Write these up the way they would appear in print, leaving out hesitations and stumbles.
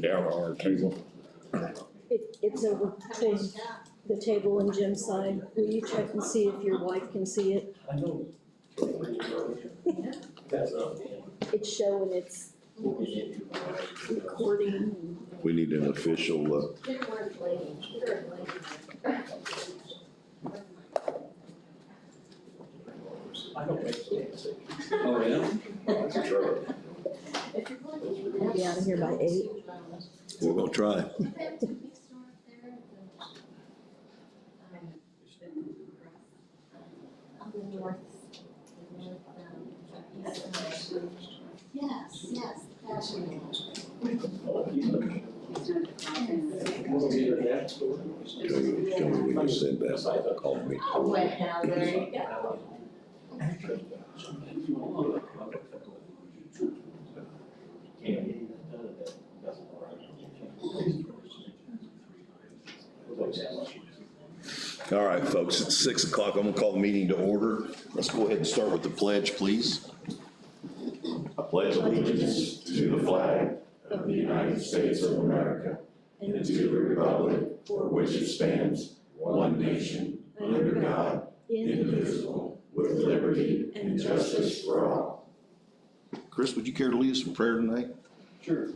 Down on our table. It's over between the table and Jim's side. Will you check and see if your wife can see it? I know. It's showing it's recording. We need an official, I don't make sense. Oh, yeah? We'll be out of here by 8. we're gonna try. Yes, yes. Tell me when you send that, call me. Oh, well, there you go. All right, folks, it's 6 o'clock. I'm gonna call the meeting to order. Let's go ahead and start with the pledge, please. I pledge allegiance to the flag of the United States of America and to the republic for which it stands, one nation, under God, indivisible, with liberty and justice for all. Chris, would you care to lead us in prayer tonight? Sure.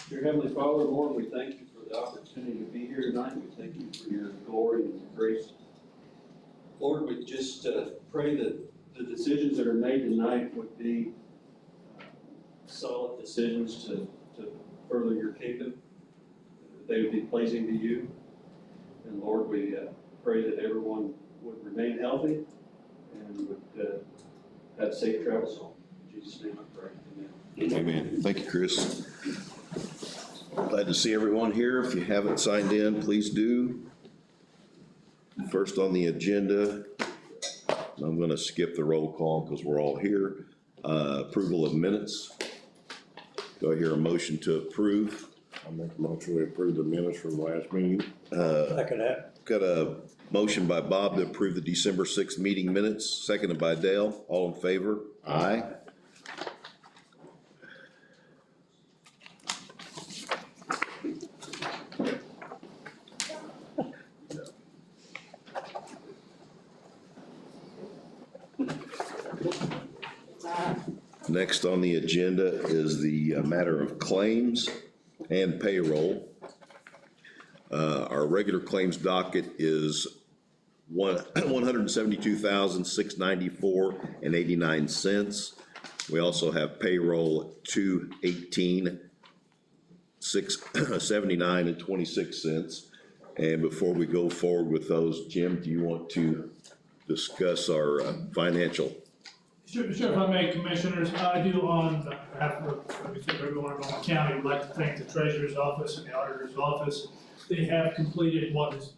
Dear Heavenly Father, Lord, we thank you for the opportunity to be here tonight. We thank you for your glory and your grace. Lord, we just pray that the decisions that are made tonight would be solid decisions to further your kingdom, that they would be pleasing to you. And Lord, we pray that everyone would remain healthy and would have safe travels home. In Jesus' name I pray. Amen. Amen. Thank you, Chris. Glad to see everyone here. If you haven't signed in, please do. First on the agenda, I'm going to skip the roll call because we're all here. Approval of minutes. Do I hear a motion to approve? I'll make a motion to approve the minutes from last meeting. Second that. Got a motion by Bob to approve the December 6th meeting minutes, seconded by Dale. All in favor? Aye. Next on the agenda is the matter of claims and payroll. Our regular claims docket is $172,694.89. We also have payroll at $218,679.26. And before we go forward with those, Jim, do you want to discuss our financial? Sure, if I may, Commissioners, I do on behalf of everyone in Oman County, would like to thank the Treasurer's Office and the Auditor's Office. They have completed what is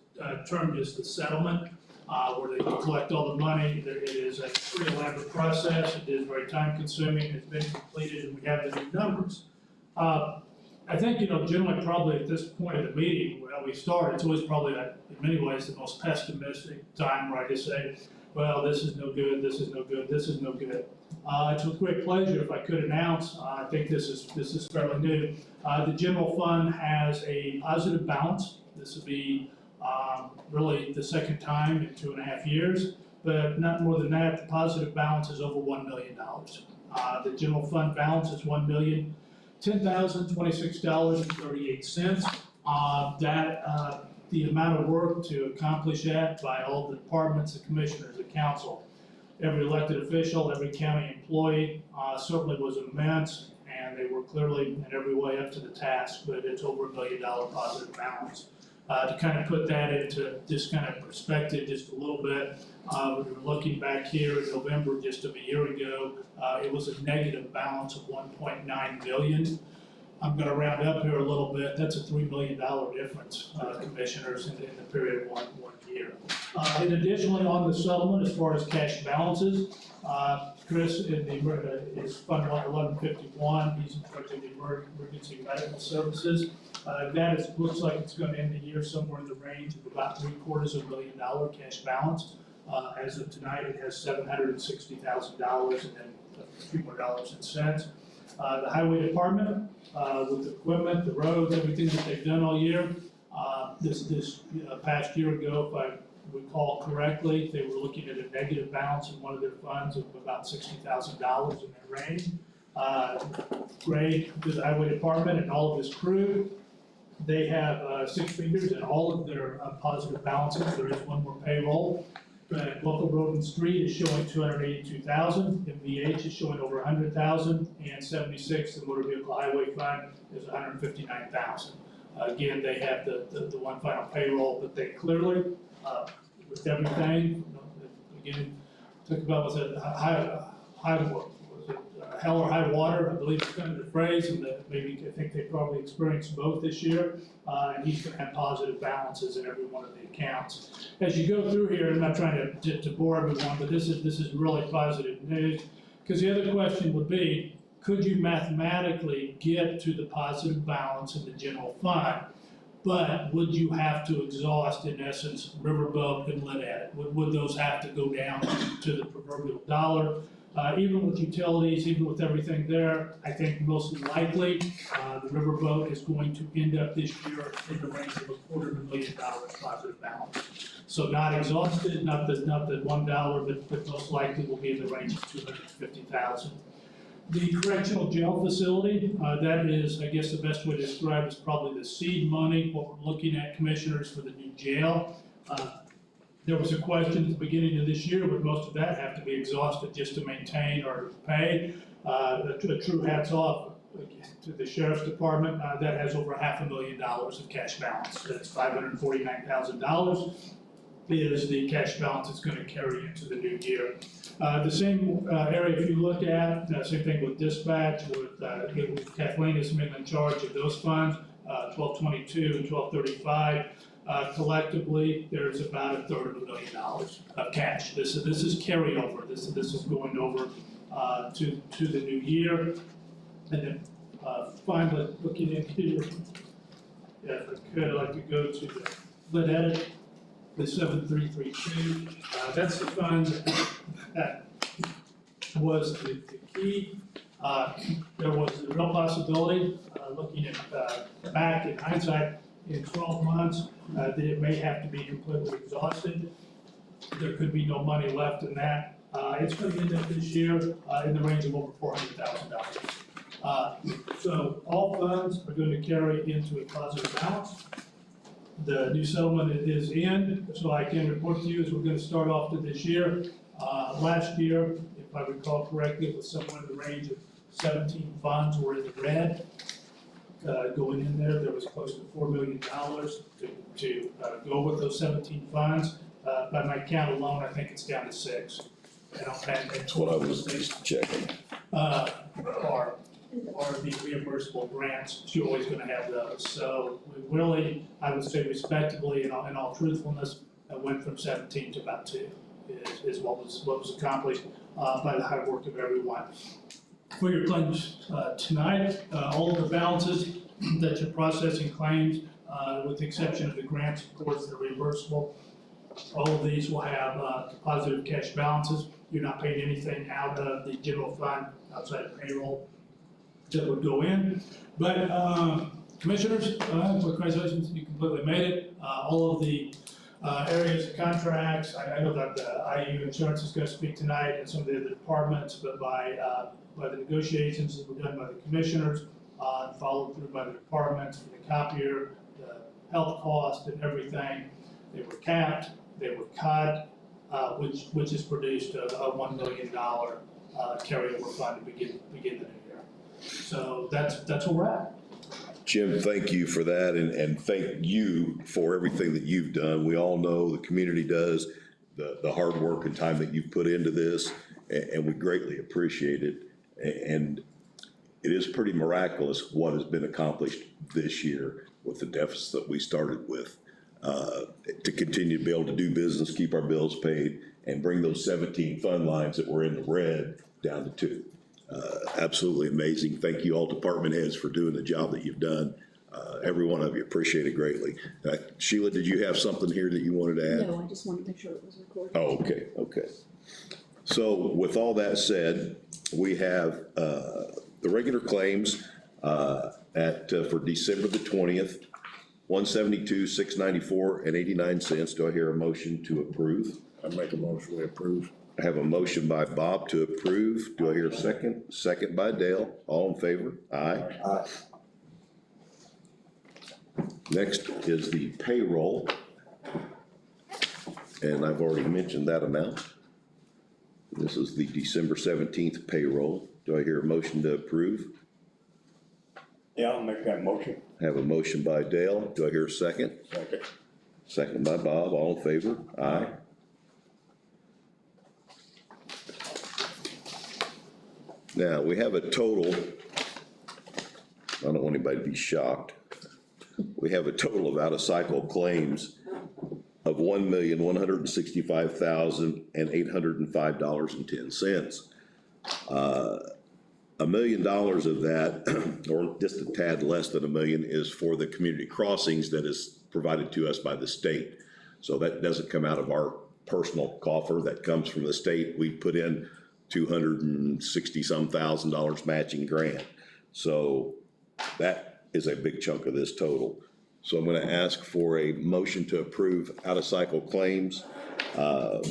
termed as the settlement, where they collect all the money. It is a pretty elaborate process. It is very time consuming. It's been completed and we have the new numbers. I think, generally probably at this point of the meeting, when we start, it's always probably in many ways the most pessimistic time where I just say, well, this is no good, this is no good, this is no good. It's with great pleasure if I could announce, I think this is fairly new. The general fund has a positive balance. This will be really the second time in 2.5 years, but not more than that. The positive balance is over $1 million. The general fund balance is $1,010,026.38. The amount of work to accomplish that by all the departments, the commissioners, the council, every elected official, every county employee certainly was immense, and they were clearly in every way up to the task, but it's over $1 million positive balance. To kind of put that into just kind of perspective just a little bit, we were looking back here in November just of a year ago, it was a negative balance of $1.9 million. I'm going to round up here a little bit. That's a $3 million difference, Commissioners, in the period of one year. And additionally, on the settlement, as far as cash balances, Chris is Fund 1151. He's in charge of the emergency medical services. Looks like it's going to end the year somewhere in the range of about $750,000 cash balance. As of tonight, it has $760,000 and then a few more dollars and cents. The highway department, with the equipment, the roads, everything that they've done all year, this past year ago, if I recall correctly, they were looking at a negative balance in one of their funds of about $60,000 in that range. Gray, to the highway department and all of his crew, they have 6 figures in all of their positive balances. There is one more payroll. Local road and street is showing $282,000. MVH is showing over $100,000, and 76, the motor vehicle highway fund, is $159,000. Again, they have the one final payroll, but they clearly, with everything, again, talk about was it hell or high water, I believe is kind of the phrase, and maybe I think they probably experienced both this year, and he's going to have positive balances in every one of the accounts. As you go through here, I'm not trying to bore everyone, but this is really positive news, because the other question would be, could you mathematically get to the positive balance in the general fund, but would you have to exhaust, in essence, riverboat and lit edit? Would those have to go down to the proverbial dollar? Even with utilities, even with everything there, I think most likely the riverboat is going to end up this year in the range of $250,000 positive balance. So not exhausted, not the $1, but most likely will be in the range of $250,000. The correctional jail facility, that is, I guess the best way to describe is probably the seed money, what we're looking at, commissioners, for the new jail. There was a question at the beginning of this year, would most of that have to be exhausted just to maintain or pay? A true hats off to the sheriff's department, that has over $500,000 of cash balance. That's $549,000 is the cash balance it's going to carry into the new year. The same area, if you look at, same thing with dispatch, with Kathleen is in charge of those funds, 1222 and 1235. Collectively, there's about $250,000 of cash. This is carryover. This is going over to the new year. And then finally, looking at here, if I could, I'd like to go to the lit edit, the 7332. That's the fund that was the key. There was a real possibility, looking at back in hindsight, in 12 months, that it may have to be completely exhausted. There could be no money left in that. It's going to end up this year in the range of over $400,000. So all funds are going to carry into a positive balance. The new settlement is in, so I can report to you as we're going to start off to this year. Last year, if I recall correctly, it was somewhere in the range of 17 funds were in the red. Going in there, there was close to $4 million to go with those 17 funds. By my count alone, I think it's down to 6. That's what I was just checking. Are the reimbursable grants, you're always going to have those. So we really, I would say respectably, in all truthfulness, went from 17 to about 2 is what was accomplished by the hard work of everyone. For your claims tonight, all of the balances that you're processing claims, with the exception of the grants, of course, they're reimbursable. All of these will have positive cash balances. You're not paying anything out of the general fund outside of payroll that would go in. But commissioners, congratulations, you completely made it. All of the areas of contracts, I know that the IU insurance is going to speak tonight and some of the other departments, but by the negotiations that were done by the commissioners, followed through by the departments for the copier, the health cost and everything, they were capped, they were cut, which has produced a $1 million carryover fund to begin the new year. So that's where we're at. Jim, thank you for that, and thank you for everything that you've done. We all know the community does the hard work and time that you've put into this, and we greatly appreciate it. And it is pretty miraculous what has been accomplished this year with the deficit that we started with, to continue to be able to do business, keep our bills paid, and bring those 17 fund lines that were in the red down to 2. Absolutely amazing. Thank you all department heads for doing the job that you've done. every one of you, appreciate it greatly. Sheila, did you have something here that you wanted to add? No, I just wanted to make sure it was recorded. Oh, okay, okay. So with all that said, we have the regular claims for December the 20th, $172,694.89. Do I hear a motion to approve? I make a motion we approve. I have a motion by Bob to approve. Do I hear a second? Second by Dale. All in favor? Aye. Aye. Next is the payroll. And I've already mentioned that amount. This is the December 17th payroll. Do I hear a motion to approve? Yeah, I'll make that motion. I have a motion by Dale. Do I hear a second? Second. Second by Bob. All in favor? Aye. Now, we have a total, I don't want anybody to be shocked. We have a total of out-of-cycle claims of $1,165,805.10. $1 million of that, or just a tad less than $1 million, is for the community crossings that is provided to us by the state. So that doesn't come out of our personal coffer, that comes from the state. We put in $260-some thousand matching grant. So that is a big chunk of this total. So I'm gonna ask for a motion to approve out-of-cycle claims for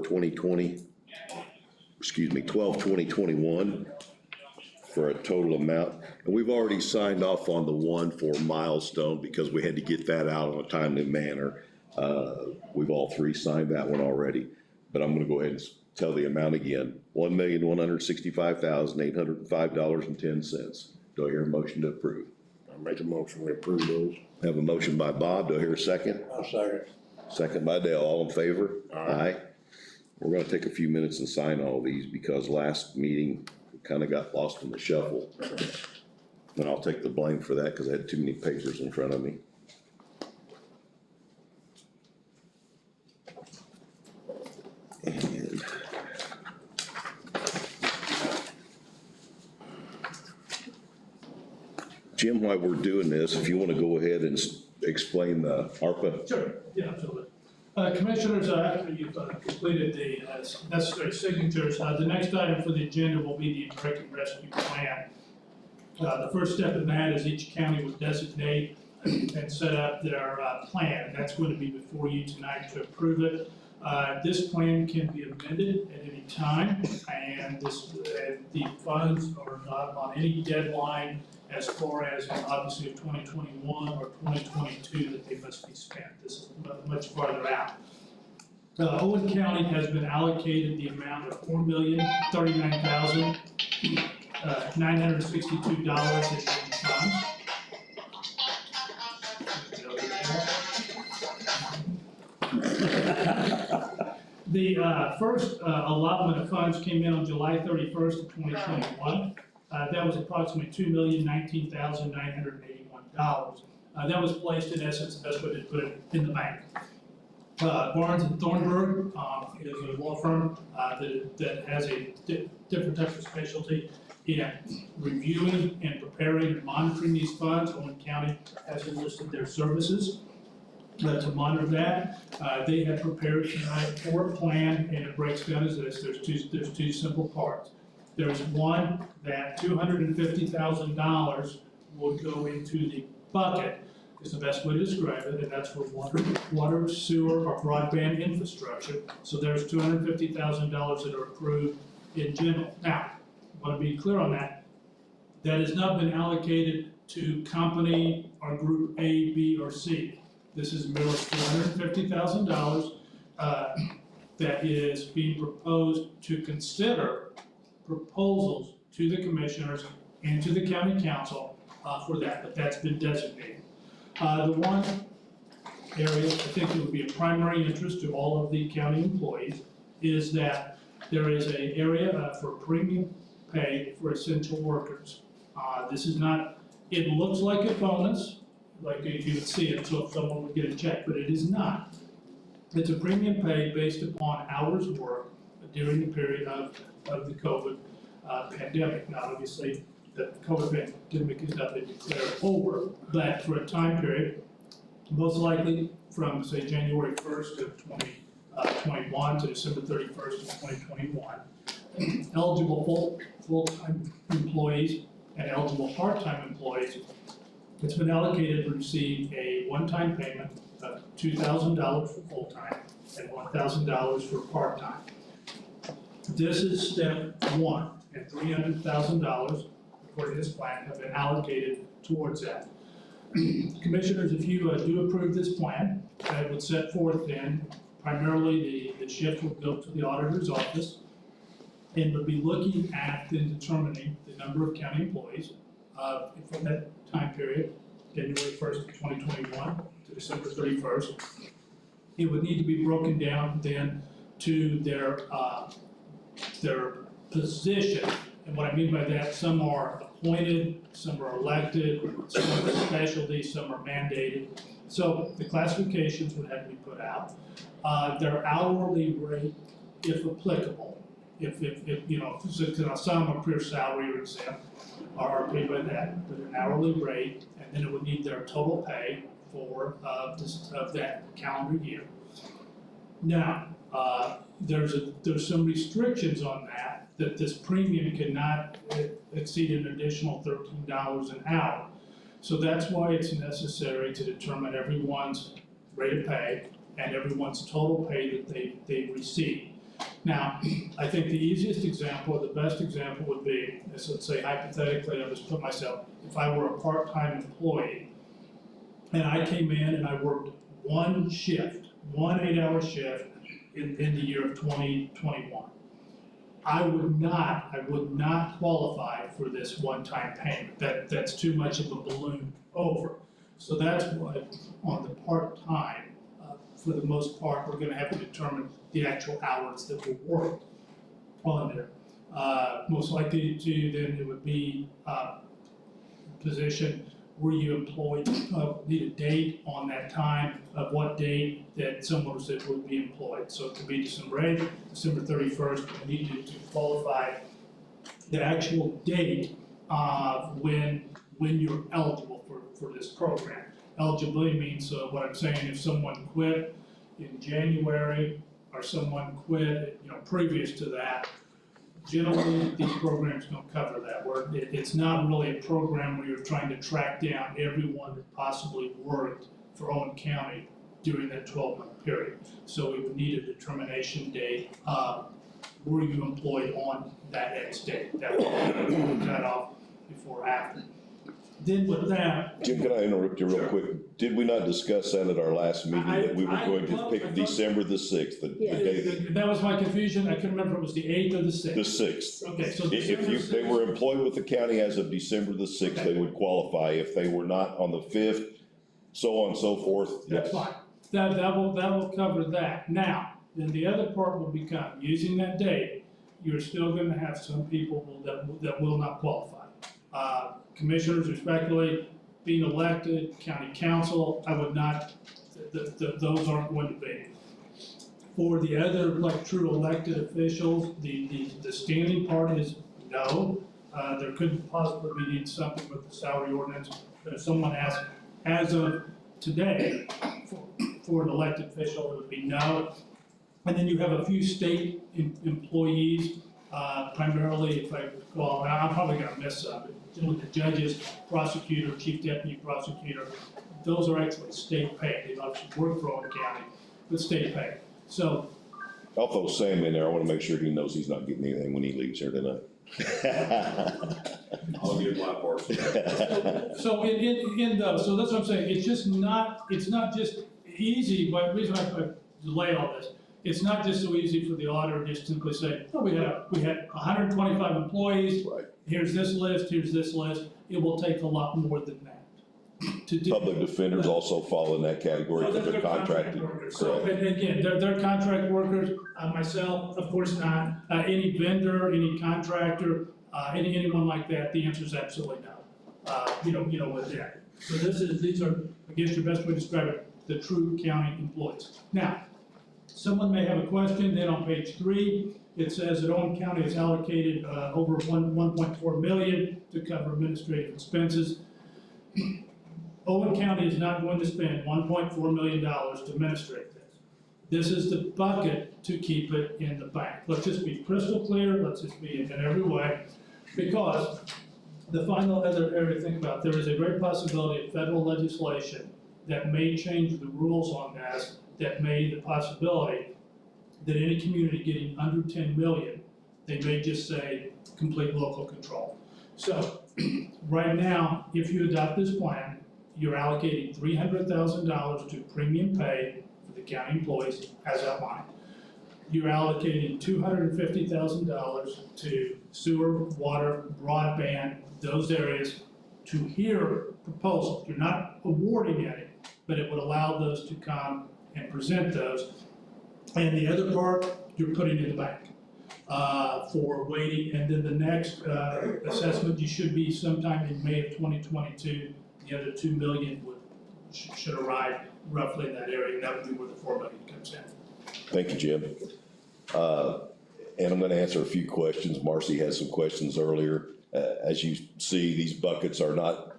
12/20/21 for a total amount. And we've already signed off on the one for Milestone because we had to get that out in a timely manner. We've all three signed that one already, but I'm gonna go ahead and tell the amount again, $1,165,805.10. Do I hear a motion to approve? I make a motion we approve those. Have a motion by Bob. Do I hear a second? I'll second. Second by Dale. All in favor? Aye. We're gonna take a few minutes and sign all these because last meeting kind of got lost in the shuffle. And I'll take the blame for that because I had too many papers in front of me. And Jim, while we're doing this, if you want to go ahead and explain the ARPA. Sure, yeah, absolutely. Commissioners, after you've completed the necessary signatures, the next item for the agenda will be the American Rescue Plan. The first step in that is each county will designate and set up their plan. That's going to be before you tonight to approve it. This plan can be amended at any time, and the funds are not on any deadline as far as obviously 2021 or 2022 that they must be spent. This is much farther out. Owen County has been allocated the amount of $4,039,962 in funds. The first allotment of funds came in on July 31st of 2021. That was approximately $2,019,981. That was placed, in essence, the best way to put it, in the bank. Barnes and Thornburg is a law firm that has a different type of specialty in reviewing and preparing and monitoring these funds. Owen County has enlisted their services to monitor that. They have prepared tonight for a plan, and it breaks down as this. There's two simple parts. There's one that $250,000 will go into the bucket, is the best way to describe it, and that's for water, sewer, or broadband infrastructure. So there's $250,000 that are approved in general. Now, I want to be clear on that. That has not been allocated to company or group A, B, or C. This is merely $250,000 that is being proposed to consider proposals to the commissioners and to the county council for that, but that's been designated. The one area I think that would be of primary interest to all of the county employees is that there is an area for premium pay for essential workers. This is not, it looks like a bonus, like if you would see it, so if someone would get a check, but it is not. It's a premium pay based upon hours worked during the period of the COVID pandemic. Now, obviously, the COVID pandemic has not been declared over, but for a time period, most likely from, say, January 1st of 2021 to December 31st of 2021, eligible full-time employees and eligible part-time employees, it's been allocated to receive a one-time payment of $2,000 for full-time and $1,000 for part-time. This is step one, and $300,000, according to this plan, have been allocated towards that. Commissioners, if you do approve this plan, it would set forth then, primarily the shift would go to the auditor's office, and would be looking at then determining the number of county employees from that time period, January 1st of 2021 to December 31st. It would need to be broken down then to their position. And what I mean by that, some are appointed, some are elected, some are specialty, some are mandated. So the classifications would have to be put out. Their hourly rate, if applicable, if you know, some are pure salary or exempt, are paid by that, but an hourly rate, and then it would need their total pay for of that calendar year. Now, there's some restrictions on that this premium cannot exceed an additional $13 an hour. So that's why it's necessary to determine everyone's rate of pay and everyone's total pay that they receive. Now, I think the easiest example, the best example would be, let's say hypothetically, I'll just put myself, if I were a part-time employee and I came in and I worked one shift, one 8-hour shift in the year of 2021. I would not qualify for this one-time payment. That's too much of a balloon over. So that's why on the part-time, for the most part, we're gonna have to determine the actual hours that were worked on there. Most likely to then it would be position, were you employed, need a date on that time of what date that someone would be employed. So it could be December 8th, December 31st, we need to qualify the actual date of when you're eligible for this program. Eligibility means, what I'm saying, if someone quit in January or someone quit, previous to that, generally, these programs don't cover that. It's not really a program where you're trying to track down everyone that possibly worked for Owen County during that 12-month period. So we would need a determination date of were you employed on that X date. That would be cut off before or after. Then with that. Jim, can I interrupt you real Sure. quick? Did we not discuss that at our last meeting, that we were going to pick December the 6th, the day, That was my confusion. I couldn't remember if it was the 8th or the 6th. the 6th? Okay, so If December they 6th. were employed with the county as of December the 6th, they would qualify. If they were not on the 5th, so on and so forth, That's yes. fine. That will cover that. Now, then the other part will become, using that date, you're still gonna have some people that will not qualify. Commissioners, respectively, being elected, county council, I would not, those aren't going to be. For the other, like, true elected officials, the standing part is no. There could possibly be something with the salary ordinance, but if someone asks, as of today, for an elected official, it would be no. And then you have a few state employees, primarily, if I recall, I'm probably gonna miss some, but generally the judges, prosecutor, chief deputy prosecutor, those are actually state paid. They obviously work for Owen County, but state paid. So. I'll throw Sam in there. I want to make sure he knows he's not getting anything when he leaves here tonight. I'll give my portion. So in those, so that's what I'm saying, it's not just easy, but the reason I delay all this, it's not just so easy for the auditor to just simply say, oh, we had 125 employees, Right. here's this list, it will take a lot more than that to do. Public defenders also fall in that category because they're contracted. workers. So, Correct. and again, they're contract workers, myself, of course not, any vendor, any contractor, anyone like that, the answer is absolutely no. With that. So these are, I guess your best way to describe it, the true county employees. Now, someone may have a question, then on page 3, it says that Owen County has allocated over 1.4 million to cover administrative expenses. Owen County is not going to spend $1.4 million to administrate this. This is the bucket to keep it in the bank. Let's just be crystal clear, let's just be in every way, because the final other area to think about, there is a great possibility of federal legislation that may change the rules on this, that may the possibility that any community getting under 10 million, they may just say complete local control. So right now, if you adopt this plan, you're allocating $300,000 to premium pay for the county employees as outlined. You're allocating $250,000 to sewer, water, broadband, those areas to hear proposals. You're not awarding any, but it would allow those to come and present those. And the other part, you're putting in the bank for waiting. And then the next assessment, you should be sometime in May of 2022. The other 2 million should arrive roughly in that area, and that would be where the 4 million comes in. Thank you, Jim. And I'm gonna answer a few questions. Marcy had some questions earlier. As you see, these buckets are not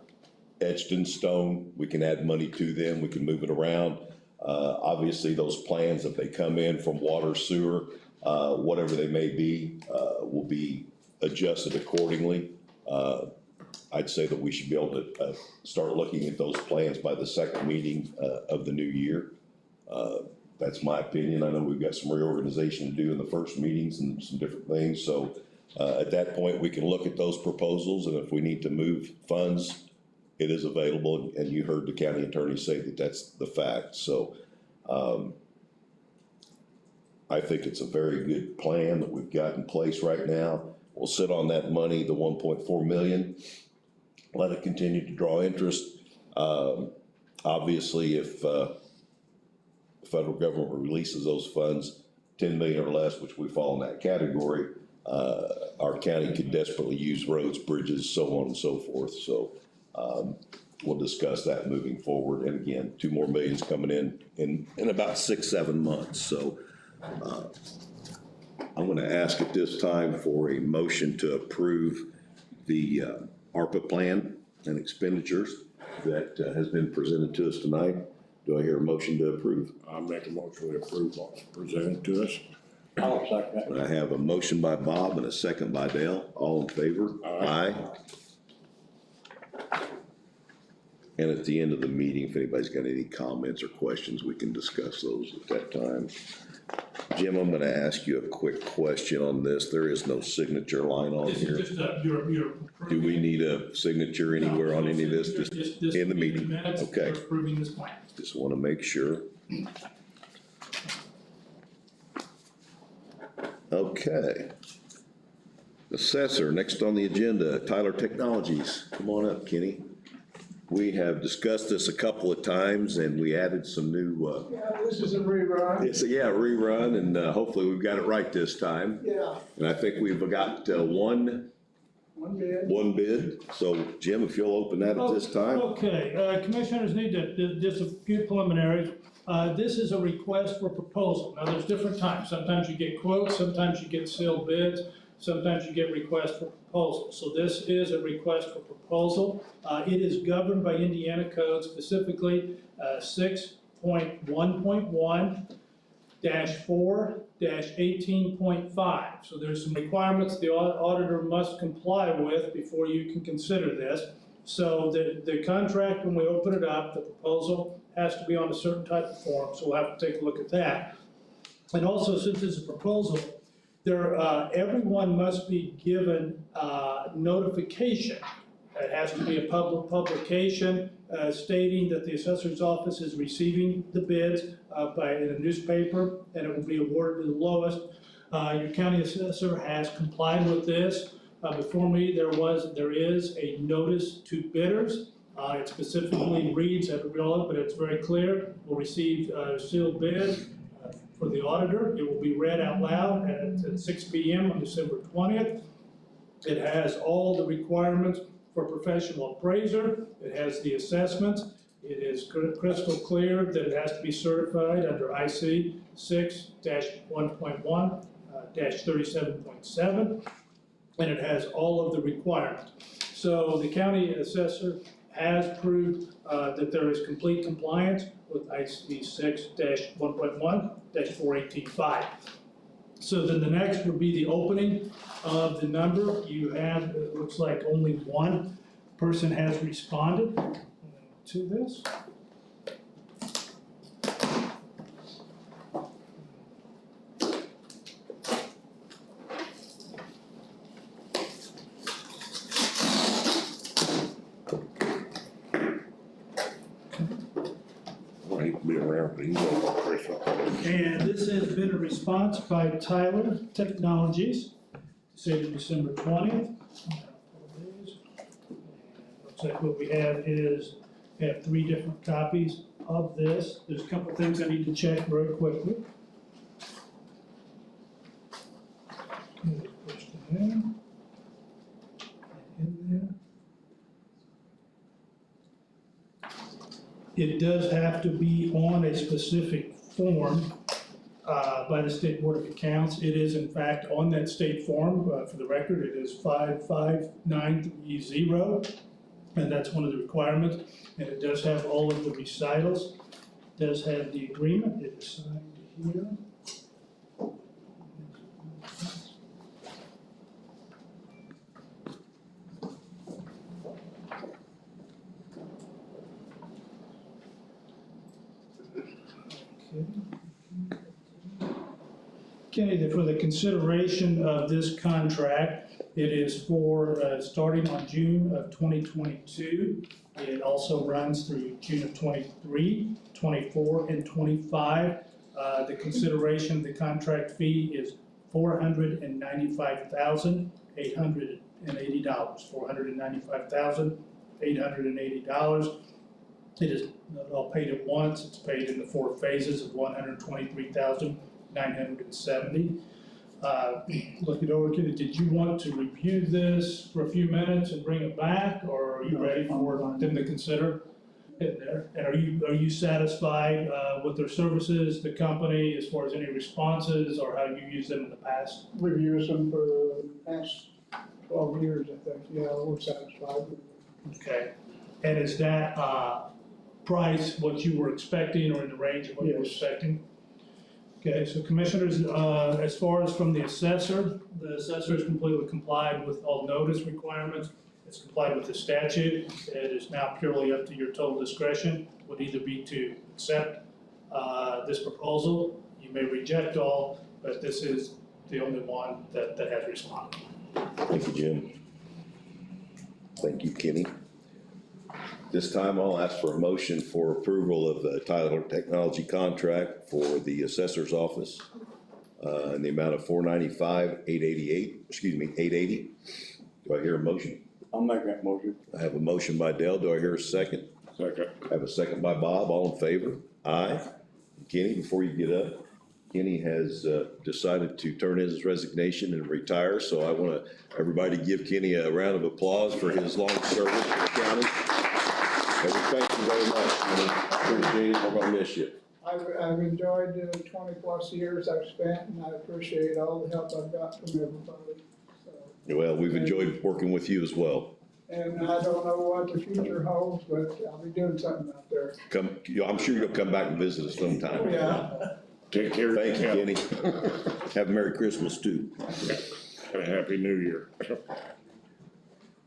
etched in stone. We can add money to them, we can move it around. Obviously, those plans, if they come in from water, sewer, whatever they may be, will be adjusted accordingly. I'd say that we should be able to start looking at those plans by the second meeting of the new year. That's my opinion. I know we've got some reorganization to do in the first meetings and some different things. So at that point, we can look at those proposals, and if we need to move funds, it is available. And you heard the county attorney say that that's the fact. So I think it's a very good plan that we've got in place right now. We'll sit on that money, the 1.4 million, let it continue to draw interest. Obviously, if the federal government releases those funds, 10 million or less, which we fall in that category, our county could desperately use roads, bridges, so on and so forth. So we'll discuss that moving forward. And again, 2 more millions coming in about 6-7 months. So I'm going to ask at this time for a motion to approve the Arpa plan and expenditures that has been presented to us tonight. Do I hear a motion to approve? I'll make a motion to approve what's presented to us. I'll second that. I have a motion by Bob and a second by Dale. All in favor? Aye. And at the end of the meeting, if anybody's got any comments or questions, we can discuss those at that time. Jim, I'm gonna ask you a quick question on this. There is no signature line on This here. is just your. Do we need a signature anywhere on any of this? Just in the meeting? Minutes, Okay. we're approving this plan. Just wanna make sure. Okay. Assessor, next on the agenda, Tyler Technologies. Come on up, Kenny. We have discussed this a couple of times and we added some new, Yeah, this is a rerun. it's a rerun, and hopefully we've got it right this time. Yeah, And I think we've got one bid. one bid. So Jim, if you'll open that at this time. Okay, commissioners need to, just a few preliminaries. This is a request for proposal. Now, there's different types. Sometimes you get quotes, sometimes you get sealed bids, sometimes you get requests for proposal. So this is a request for proposal. It is governed by Indiana code, specifically 6.1.1-4-18.5. So there's some requirements the auditor must comply with before you can consider this. So the contract, when we open it up, the proposal has to be on a certain type of form, so we'll have to take a look at that. And also, since it's a proposal, everyone must be given notification. It has to be a public publication stating that the assessor's office is receiving the bids in a newspaper, and it will be awarded to the lowest. Your county assessor has complied with this. Before me, there is a notice to bidders. It specifically reads, but it's very clear. We'll receive a sealed bid for the auditor. It will be read out loud at 6 p.m. on December 20th. It has all the requirements for professional appraiser. It has the assessments. It is crystal clear that it has to be certified under IC 6-1.1 37.7, and it has all of the requirements. So the county assessor has proved that there is complete compliance with IC 6-1.1-418.5. So then the next would be the opening of the number. You have, it looks like only one person has responded to this. I hate to be around, but he's over Christmas. And this has been a response by Tyler Technologies, dated December 20th. Looks like what we have is, we have 3 different copies of this. There's a couple things I need to check very quickly. Push it in there. It does have to be on a specific form by the State Board of Accounts. It is in fact on that state form. For the record, it is 55930, and that's one of the requirements. And it does have all of the recitals. It does have the agreement. It is signed here. Okay, for the consideration of this contract, it is for starting on June of 2022. It also runs through June of 23, 24, and 25. The consideration of the contract fee is $495,880. $495,880. It is not all paid at once. It's paid in the 4 phases of $123,970. Look it over, Kenny. Did you want to review this for a few minutes and bring it back, or are you ready for them to consider it there? And are you satisfied with their services, the company, as far as any responses or how you used them in the past? We've used them for the past 12 years, I think. Yeah, we're satisfied with it. Okay. And is that price what you were expecting, or in the range of what you were Yes. expecting? Okay, so commissioners, as far as from the assessor has completely complied with all notice requirements. It's complied with the statute. It is now purely up to your total discretion. Would either be to accept this proposal. You may reject all, but this is the only one that has responded. Thank you, Jim. Thank you, Kenny. This time I'll ask for a motion for approval of the Tyler Technology contract for the assessor's office in the amount of $495,880. Do I hear a motion? I'll make that motion. I have a motion by Dale. Do I hear a second? Second. I have a second by Bob. All in favor? Aye. Kenny, before you get up, Kenny has decided to turn in his resignation and retire, so I want everybody to give Kenny a round of applause for his long service to the county. Thank you very much, Kenny. Appreciate it. We're gonna miss you. I've enjoyed the 20-plus years I've spent, and I appreciate all the help I've got from everybody. So, Well, we've enjoyed working with you as well. and I don't know what the future holds, but I'll be doing something out there. I'm sure you'll come back and visit us sometime. Yeah. Take care. Thank you, Kenny. Have a Merry Christmas too. And a Happy New Year.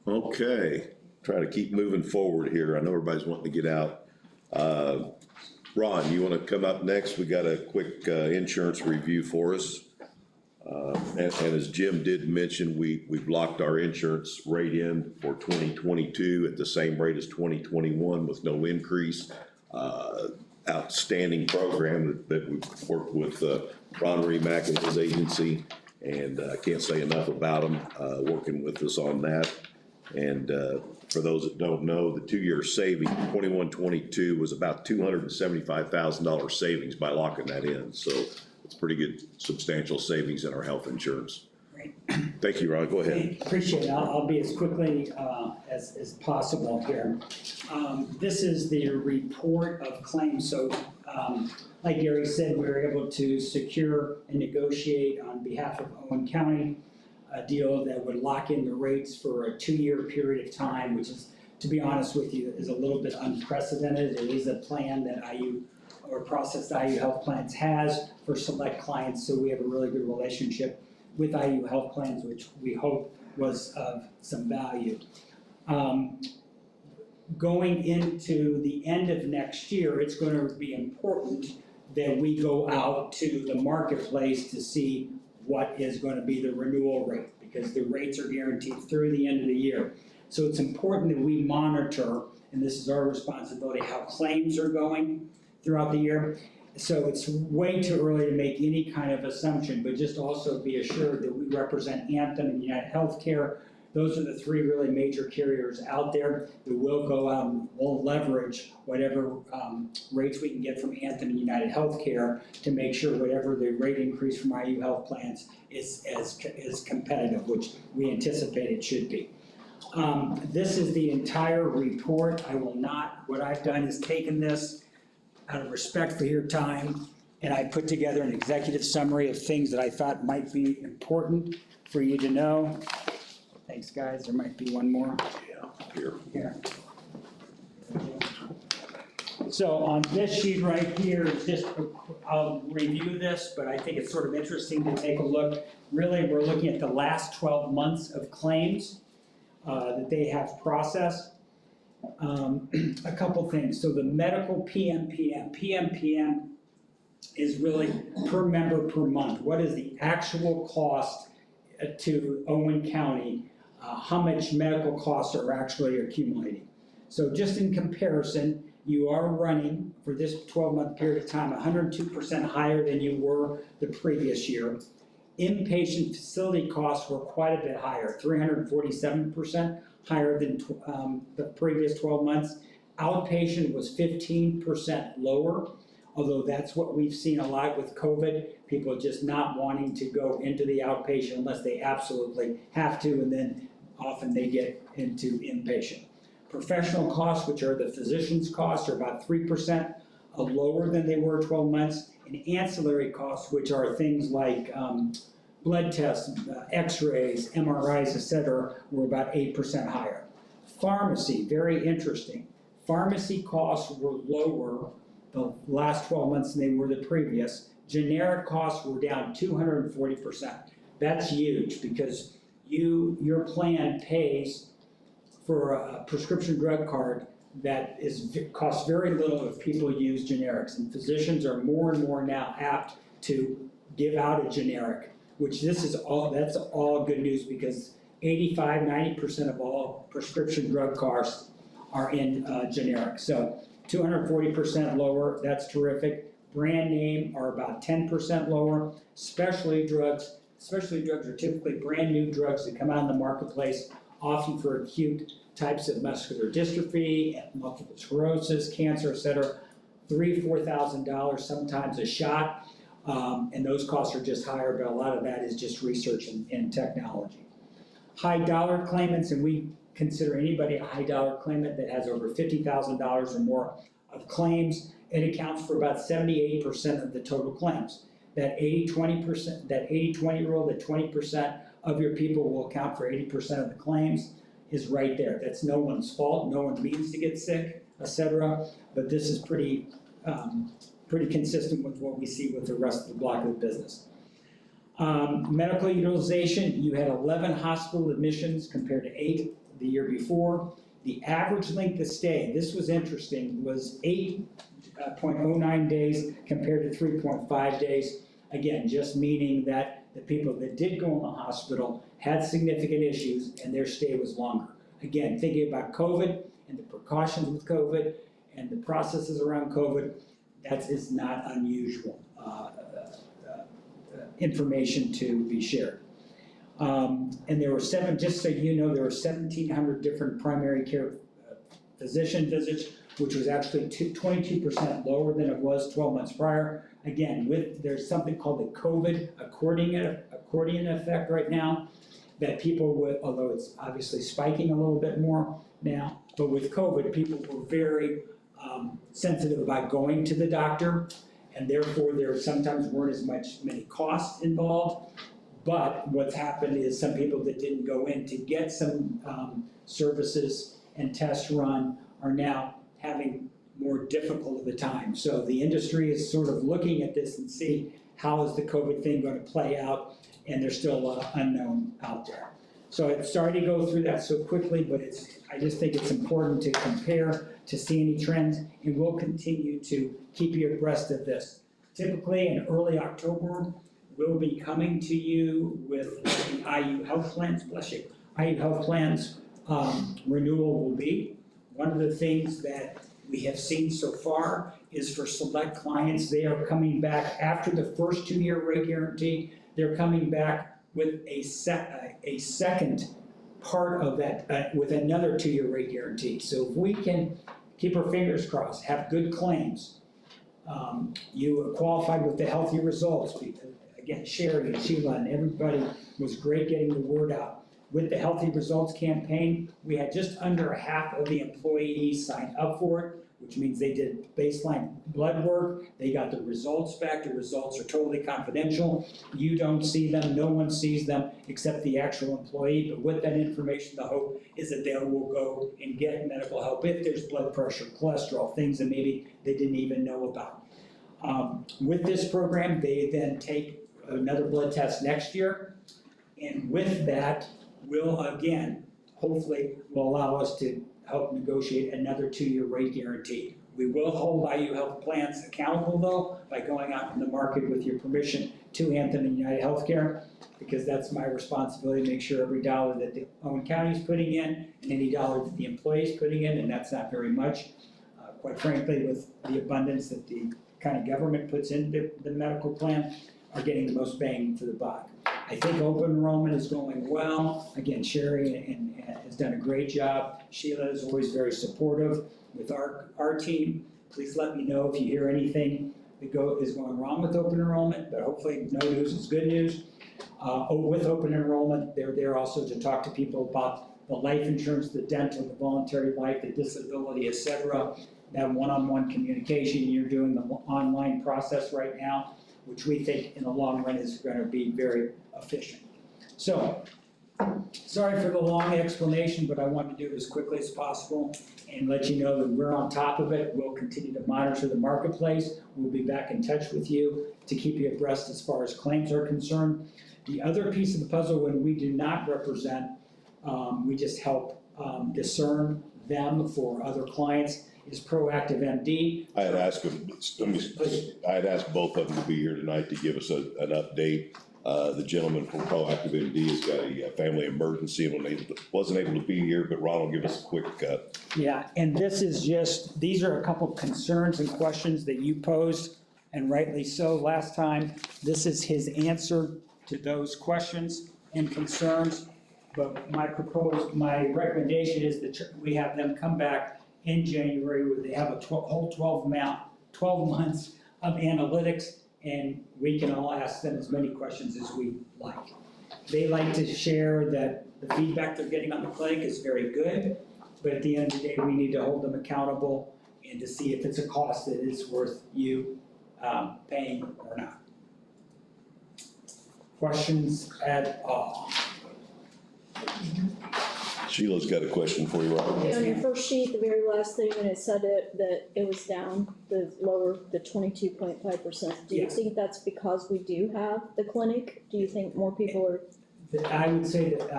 Okay, try to keep moving forward here. I know everybody's wanting to get out. Ron, you want to come up next? We got a quick insurance review for us. And as Jim did mention, we've locked our insurance rate in for 2022 at the same rate as 2021 with no increase. Outstanding program that we've worked with Ron Remack and his agency, and I can't say enough about them working with us on that. And for those that don't know, the 2-year saving, 21-22, was about $275,000 savings by locking that in. So it's pretty good, substantial savings in our health insurance. Thank you, Ron, go ahead. Appreciate it. I'll be as quickly as possible here. This is the report of claims. So like Gary said, we were able to secure and negotiate on behalf of Owen County a deal that would lock in the rates for a 2-year period of time, which is, to be honest with you, is a little bit unprecedented. It is a plan that IU or process that IU Health Plans has for select clients, so we have a really good relationship with IU Health Plans, which we hope was of some value. Going into the end of next year, it's going to be important that we go out to the marketplace to see what is going to be the renewal rate, because the rates are guaranteed through the end of the year. So it's important that we monitor, and this is our responsibility, how claims are going throughout the year. So it's way too early to make any kind of assumption, but just also be assured that we represent Anthem and United Healthcare. Those are the 3 really major carriers out there that will go out and we'll leverage whatever rates we can get from Anthem and United Healthcare to make sure whatever the rate increase from IU Health Plans is competitive, which we anticipate it should be. This is the entire report. What I've done is taken this out of respect for your time, and I put together an executive summary of things that I thought might be important for you to know. Thanks, guys. There might be one more. Yeah, here. So on this sheet right here, it's just, I'll review this, but I think it's sort of interesting to take a look. Really, we're looking at the last 12 months of claims that they have processed. A couple things. So the medical PMPM is really per member per month. What is the actual cost to Owen County? How much medical costs are actually accumulating? So just in comparison, you are running, for this 12-month period of time, 102% higher than you were the previous year. Inpatient facility costs were quite a bit higher, 347% higher than the previous 12 months. Outpatient was 15% lower, although that's what we've seen a lot with COVID, people just not wanting to go into the outpatient unless they absolutely have to, and then often they get into inpatient. Professional costs, which are the physician's costs, are about 3% lower than they were 12 months, and ancillary costs, which are things like blood tests, x-rays, MRIs, et cetera, were about 8% higher. Pharmacy, very interesting. Pharmacy costs were lower the last 12 months than they were the previous. Generic costs were down 240%. That's huge because your plan pays for a prescription drug card that costs very little if people use generics. And physicians are more and more now apt to give out a generic, which that's all good news because 85–90% of all prescription drug costs are in generic. So 240% lower, that's terrific. Brand name are about 10% lower. Specialty drugs are typically brand new drugs that come out in the marketplace, often for acute types of muscular dystrophy, multiple sclerosis, cancer, et cetera. $3,000–4,000 sometimes a shot, and those costs are just higher, but a lot of that is just research and technology. High dollar claimants, and we consider anybody a high dollar claimant that has over $50,000 or more of claims. It accounts for about 78% of the total claims. That 80–20%, that 80–20 rule, that 20% of your people will account for 80% of the claims is right there. That's no one's fault. No one means to get sick, etc. But this is pretty consistent with what we see with the rest of the block of the business. Medical utilization, you had 11 hospital admissions compared to 8 the year before. The average length of stay, this was interesting, was 8.09 days compared to 3.5 days. Again, just meaning that the people that did go in the hospital had significant issues and their stay was longer. Again, thinking about COVID and the precautions with COVID and the processes around COVID, that is not unusual information to be shared. And there were just so you know, there were 1,700 different primary care physician visits, which was actually 22% lower than it was 12 months prior. Again, there's something called the COVID accordion effect right now, that people would, although it's obviously spiking a little bit more now, but with COVID, people were very sensitive about going to the doctor, and therefore there sometimes weren't as many costs involved. But what's happened is some people that didn't go in to get some services and tests run are now having more difficult of a time. So the industry is sort of looking at this and see how is the COVID thing going to play out, and there's still a lot of unknown out there. So it's sorry to go through that so quickly, but I just think it's important to compare, to see any trends, and we'll continue to keep you abreast of this. Typically in early October, we'll be coming to you with the IU health plans, bless you, IU health plans renewal will be. One of the things that we have seen so far is for select clients, they are coming back after the first 2-year rate guarantee, they're coming back with a second part of that, with another 2-year rate guarantee. So if we can keep our fingers crossed, have good claims, you qualified with the healthy results, because again, Sherry and Sheila and everybody was great getting the word out. With the Healthy Results campaign, we had just under half of the employees sign up for it, which means they did baseline blood work, they got the results back, the results are totally confidential. You don't see them, no one sees them except the actual employee, but with that information, the hope is that they will go and get medical help if there's blood pressure, cholesterol, things that maybe they didn't even know about. With this program, they then take another blood test next year, and with that, will again, hopefully, will allow us to help negotiate another 2-year rate guarantee. We will hold IU health plans accountable though, by going out in the market with your permission to Anthem and United Healthcare, because that's my responsibility to make sure every dollar that the Owen County is putting in and any dollar that the employee is putting in, and that's not very much, quite frankly, with the abundance that the county government puts into the medical plan, are getting the most bang for the buck. I think open enrollment is going well. Again, Sherry has done a great job. Sheila is always very supportive with our team. Please let me know if you hear anything that is going wrong with open enrollment, but hopefully no news is good news. With open enrollment, they're there also to talk to people about the life insurance, the dental, the voluntary life, the disability, et cetera. That one-on-one communication, you're doing the online process right now, which we think in the long run is going to be very efficient. So, sorry for the long explanation, but I wanted to do it as quickly as possible and let you know that we're on top of it. We'll continue to monitor the marketplace. We'll be back in touch with you to keep you abreast as far as claims are concerned. The other piece of the puzzle, when we do not represent, we just help discern them for other clients, is Proactive MD. I had asked both of them to be here tonight to give us an update. The gentleman from Proactive MD has got a family emergency and wasn't able to be here, but Ron will give us a quick cut. Yeah, and this is just, these are a couple concerns and questions that you posed, and rightly so last time. This is his answer to those questions and concerns. But my recommendation is that we have them come back in January where they have a whole 12 months of analytics, and we can all ask them as many questions as we like. They like to share that the feedback they're getting on the clinic is very good, but at the end of the day, we need to hold them accountable and to see if it's a cost that is worth you paying or not. Questions at all? Sheila's got a question for you, Robert. On your first sheet, the very last thing, when it said that it was down, the 22.5%. Do you Yes. think that's because we do have the clinic? Do you think more people are? I would say that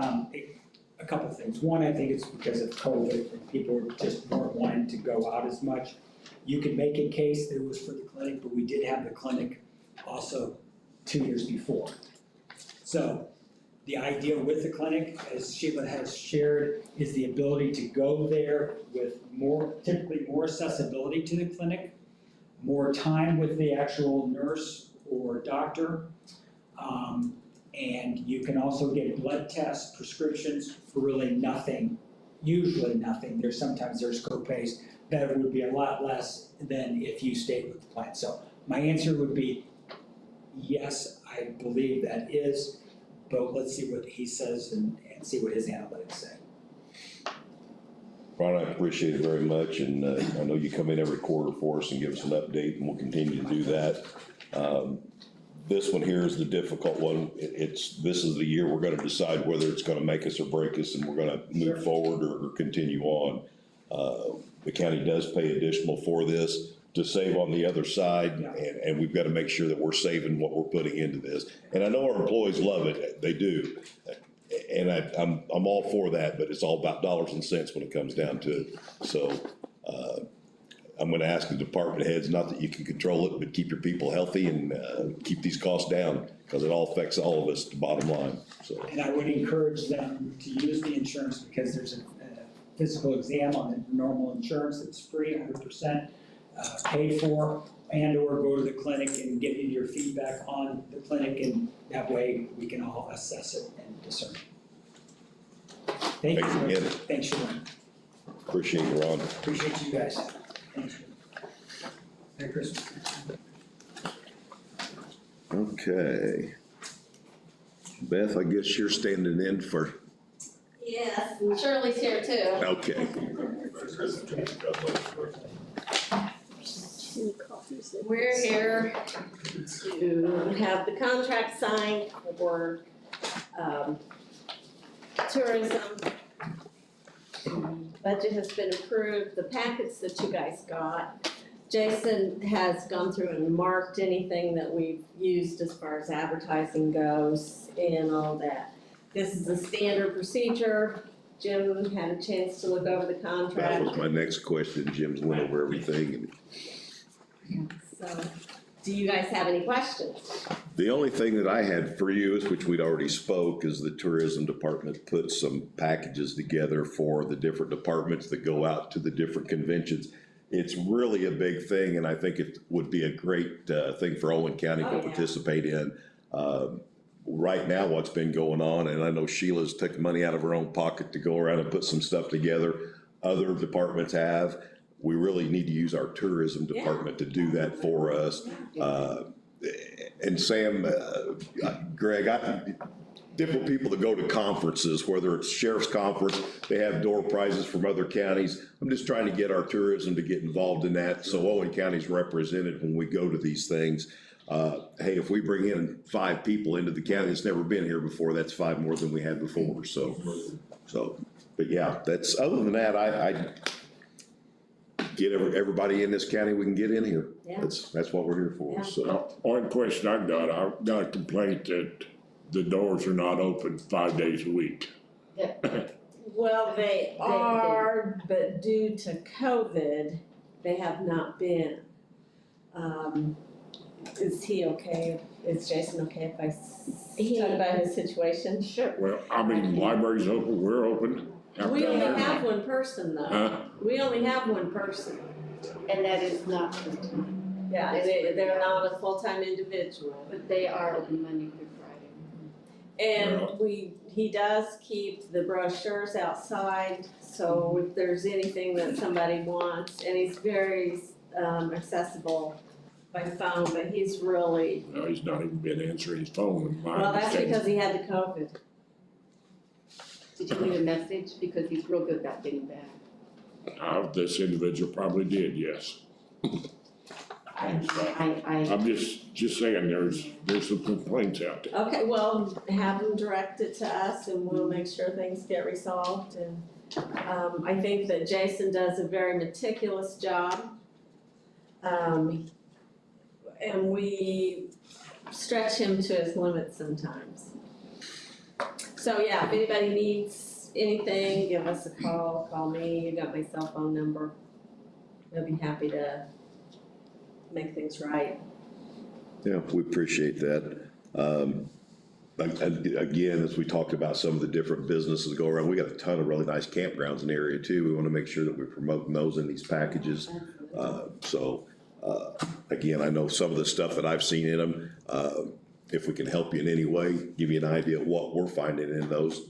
a couple of things. One, I think it's because of COVID, and people just weren't wanting to go out as much. You could make a case that it was for the clinic, but we did have the clinic also 2 years before. So the idea with the clinic, as Sheila has shared, is the ability to go there with typically more accessibility to the clinic, more time with the actual nurse or doctor, and you can also get blood tests, prescriptions for really nothing, usually nothing. Sometimes there's co-pays that would be a lot less than if you stayed with the plan. So my answer would be yes, I believe that is. but let's see what he says and see what his analytics say. Ron, I appreciate it very much, and I know you come in every quarter for us and give us an update, and we'll continue to do that. This one here is the difficult one. This is the year we're gonna decide whether it's gonna make us or break us, and we're gonna move forward or continue on. The county does pay additional for this to save on the other side, and we've gotta make sure that we're saving what we're putting into this. And I know our employees love it, they do. And I'm all for that, but it's all about dollars and cents when it comes down to it. So, I'm gonna ask the department heads, not that you can control it, but keep your people healthy and, keep these costs down, because it all affects all of us, the bottom line, so. And I would encourage them to use the insurance because there's a physical exam on the normal insurance that's free, 100% paid for, and or go to the clinic and give you your feedback on the clinic, and that way we can all assess it and discern. Thank you. Thanks again. Thanks, Sharon. Appreciate it, Ron. Appreciate you guys. Thanks. Merry Christmas. Okay. Beth, I guess you're standing in for, Yes, and Shirley's here too. okay. Any copies that- We're here to have the contract signed for, tourism. Budget has been approved, the packets that you guys got. Jason has gone through and marked anything that we've used as far as advertising goes and all that. This is a standard procedure. Jim had a chance to look over the That contract. was my next question. Jim's went over everything. So, do you guys have any questions? The only thing that I had for you is, which we'd already spoke, is the tourism department put some packages together for the different departments that go out to the different conventions. It's really a big thing, and I think it would be a great thing for Owen County Oh, to yeah. participate in. Right now, what's been going on, and I know Sheila's took money out of her own pocket to go around and put some stuff together. Other departments have. We really need to use our tourism department to do that for us. And Sam, Greg, different people that go to conferences, whether it's sheriff's conference, they have door prizes from other counties. I'm just trying to get our tourism to get involved in that, so Owen County's represented when we go to these things. Hey, if we bring in 5 people into the county that's never been here before, that's 5 more than we had before, so, but yeah, that's, other than that, I get everybody in this county we can get in here. Yeah. That's what we're here for, Yeah. so. One question I've got a complaint that the doors are not open 5 days a week. Well, they are, but due to COVID, they have not been. Is he okay? Is Jason okay if I talk about his situation? Sure. Well, I mean, library's open, we're open. How We come only they're have not? one person though. Huh? We only have one person. And that is not full-time, Yeah, they're not a full-time individual. but they are open Monday through Friday. And he does keep the brochures outside, so if there's anything that somebody wants, and he's very accessible by phone, but he's really, No, he's not even been answering his phone. in my well, that's understanding. because he had the COVID. Did you leave a message? Because he's real good about getting back. This individual probably did, yes. I'm just saying, there's some complaints out there. Okay, well, have them direct it to us and we'll make sure things get resolved and, I think that Jason does a very meticulous job. And we stretch him to his limits sometimes. So yeah, if anybody needs anything, give us a call me, you got my cell phone number. We'll be happy to make things right. Yeah, we appreciate that. Again, as we talked about some of the different businesses go around, we got a ton of really nice campgrounds in the area too. We want to make sure that we're promoting those in these packages. Again, I know some of the stuff that I've seen in them, if we can help you in any way, give you an idea of what we're finding in those,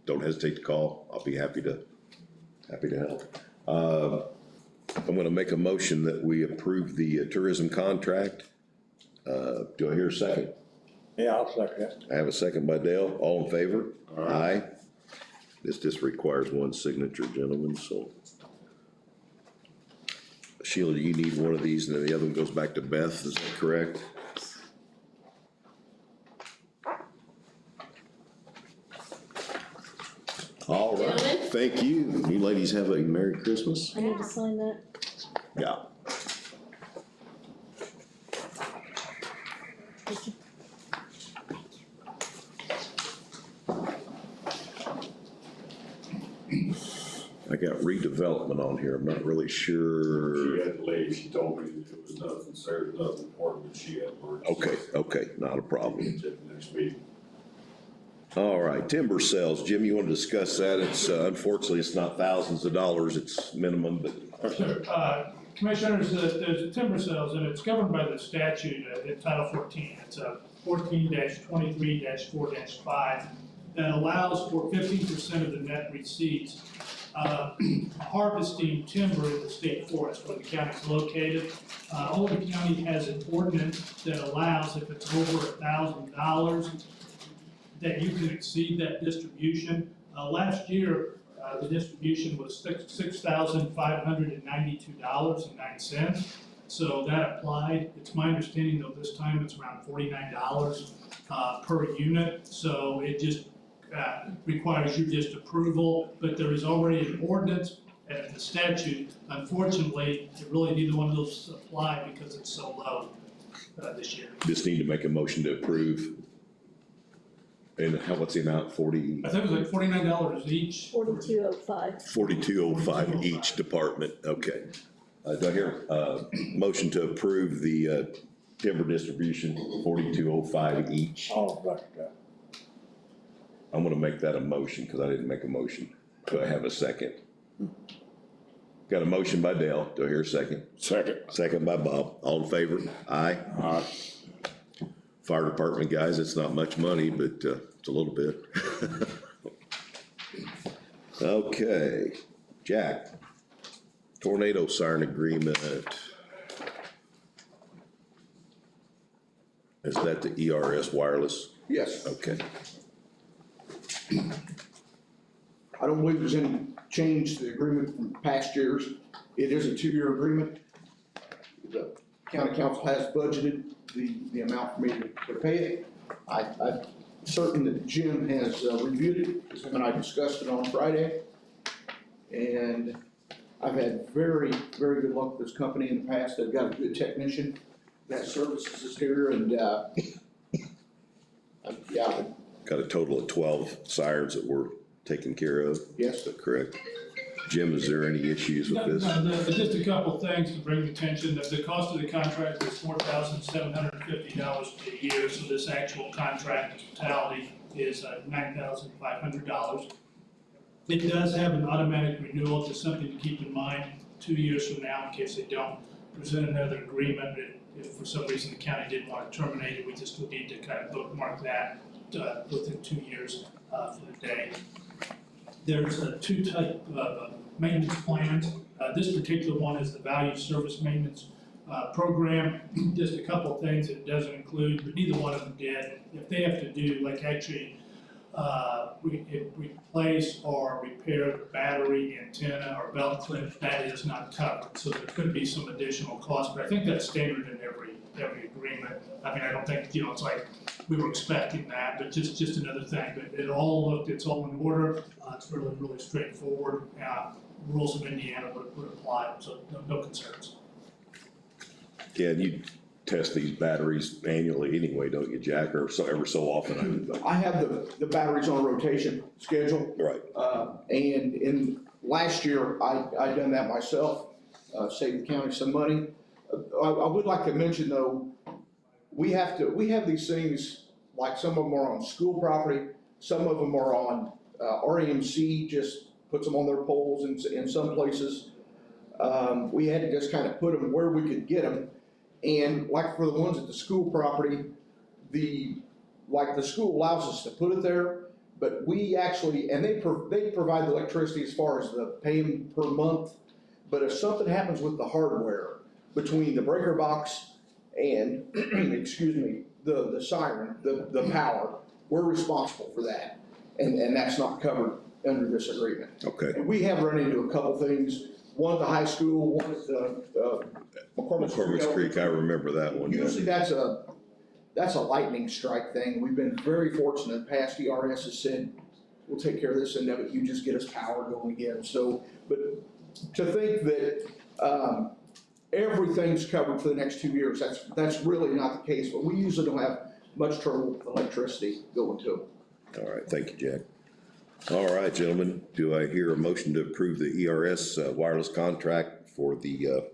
don't hesitate to call. I'll be happy to help. I'm gonna make a motion that we approve the tourism contract. Do I hear a second? Yeah, I'll second it. I have a second by Dale. All in favor? Aye. This just requires one signature, gentlemen, so. Sheila, do you need one of these, and then the other one goes back to Beth, is that correct? All right, Gentlemen? thank you. You ladies have a Merry Christmas. I need to sign that. Yeah. I got redevelopment on here. I'm not really sure. She had to leave, she told me that it was nothing, sir, nothing important, but she had words. Okay, not a problem. Next meeting. All right, timber sales. Jim, you want to discuss that? It's, unfortunately, it's not thousands of dollars, it's minimum, but. Sure. Commissioners, there's timber sales, and it's governed by the statute in Title 14. It's 14-23-4-5 that allows for 15% of the net receipts harvesting timber in the state forest where the county is located. Owen County has an ordinance that allows, if it's over $1,000, that you can exceed that distribution. Last year, the distribution was $6,592.09. So that applied. It's my understanding though this time it's around $49 per unit. So it just requires your just approval, but there is already an ordinance and the statute. Unfortunately, really neither one of those apply because it's so low this year. Just need to make a motion to approve. And what's the amount, 40? I think it was like $49 each. 4205. 4205 each department, okay. Do I hear a motion to approve the timber distribution, 4205 each? I'll second that. I'm gonna make that a motion, because I didn't make a motion. Do I have a second? Got a motion by Dale, do I hear a second? Second. Second by Bob, all in favor? Aye. Aye. Fire department guys, it's not much money, but it's a little bit. Okay, Jack, tornado siren agreement. Is that the ERS wireless? Yes, Okay, I don't believe there's any change to the agreement from past years. It is a 2-year agreement. The county council has budgeted the amount for me to pay it. I'm certain that Jim has reviewed it, because him and I discussed it on Friday. And I've had very, very good luck with this company in the past. They've got a good technician that services us here, and yeah, got a total of 12 sirens that we're taking care of, yes. correct? Jim, is there any issues with this? No, just a couple things to bring attention. The cost of the contract is $4,750 per year, so this actual contract totality is $9,500. It does have an automatic renewal, just something to keep in mind 2 years from now, in case they don't present another agreement. If for some reason the county didn't want to terminate it, we just would need to kind of bookmark that within 2 years for the day. There's two type of maintenance plans. This particular one is the value service maintenance program. Just a couple of things it doesn't include, but neither one of them did. If they have to do, like actually replace or repair the battery, antenna, or belt clip, that is not covered. So there could be some additional cost, but I think that's standard in every agreement. I mean, I don't think, it's like we were expecting that, but just another thing. But it's all in order. It's really, really straightforward. Rules of Indiana would apply, so no concerns. Yeah, and you test these batteries annually anyway, don't you, Jack, or every so often? I have the batteries on a rotation schedule. Right. And in last year, I done that myself, saved the county some money. I would like to mention though, we have these things, like some of them are on school property, some of them are on, REMC just puts them on their poles in some places. We had to just kind of put them where we could get them. And like for the ones at the school property, the school allows us to put it there, but we actually, and they provide the electricity as far as the paying per month. But if something happens with the hardware between the breaker box and, excuse me, the siren, the power, we're responsible for that. And that's not covered under this agreement. Okay. And we have run into a couple things, one at the high school, one at the McCormick's Creek, I remember that one. Usually that's a lightning strike thing. We've been very fortunate. Past ERS has said, we'll take care of this and then you just get us power going again. So, but to think that, everything's covered for the next 2 years, that's really not the case, but we usually don't have much trouble with electricity going to them. All right, thank you, Jack. All right, gentlemen, do I hear a motion to approve the ERS wireless contract for the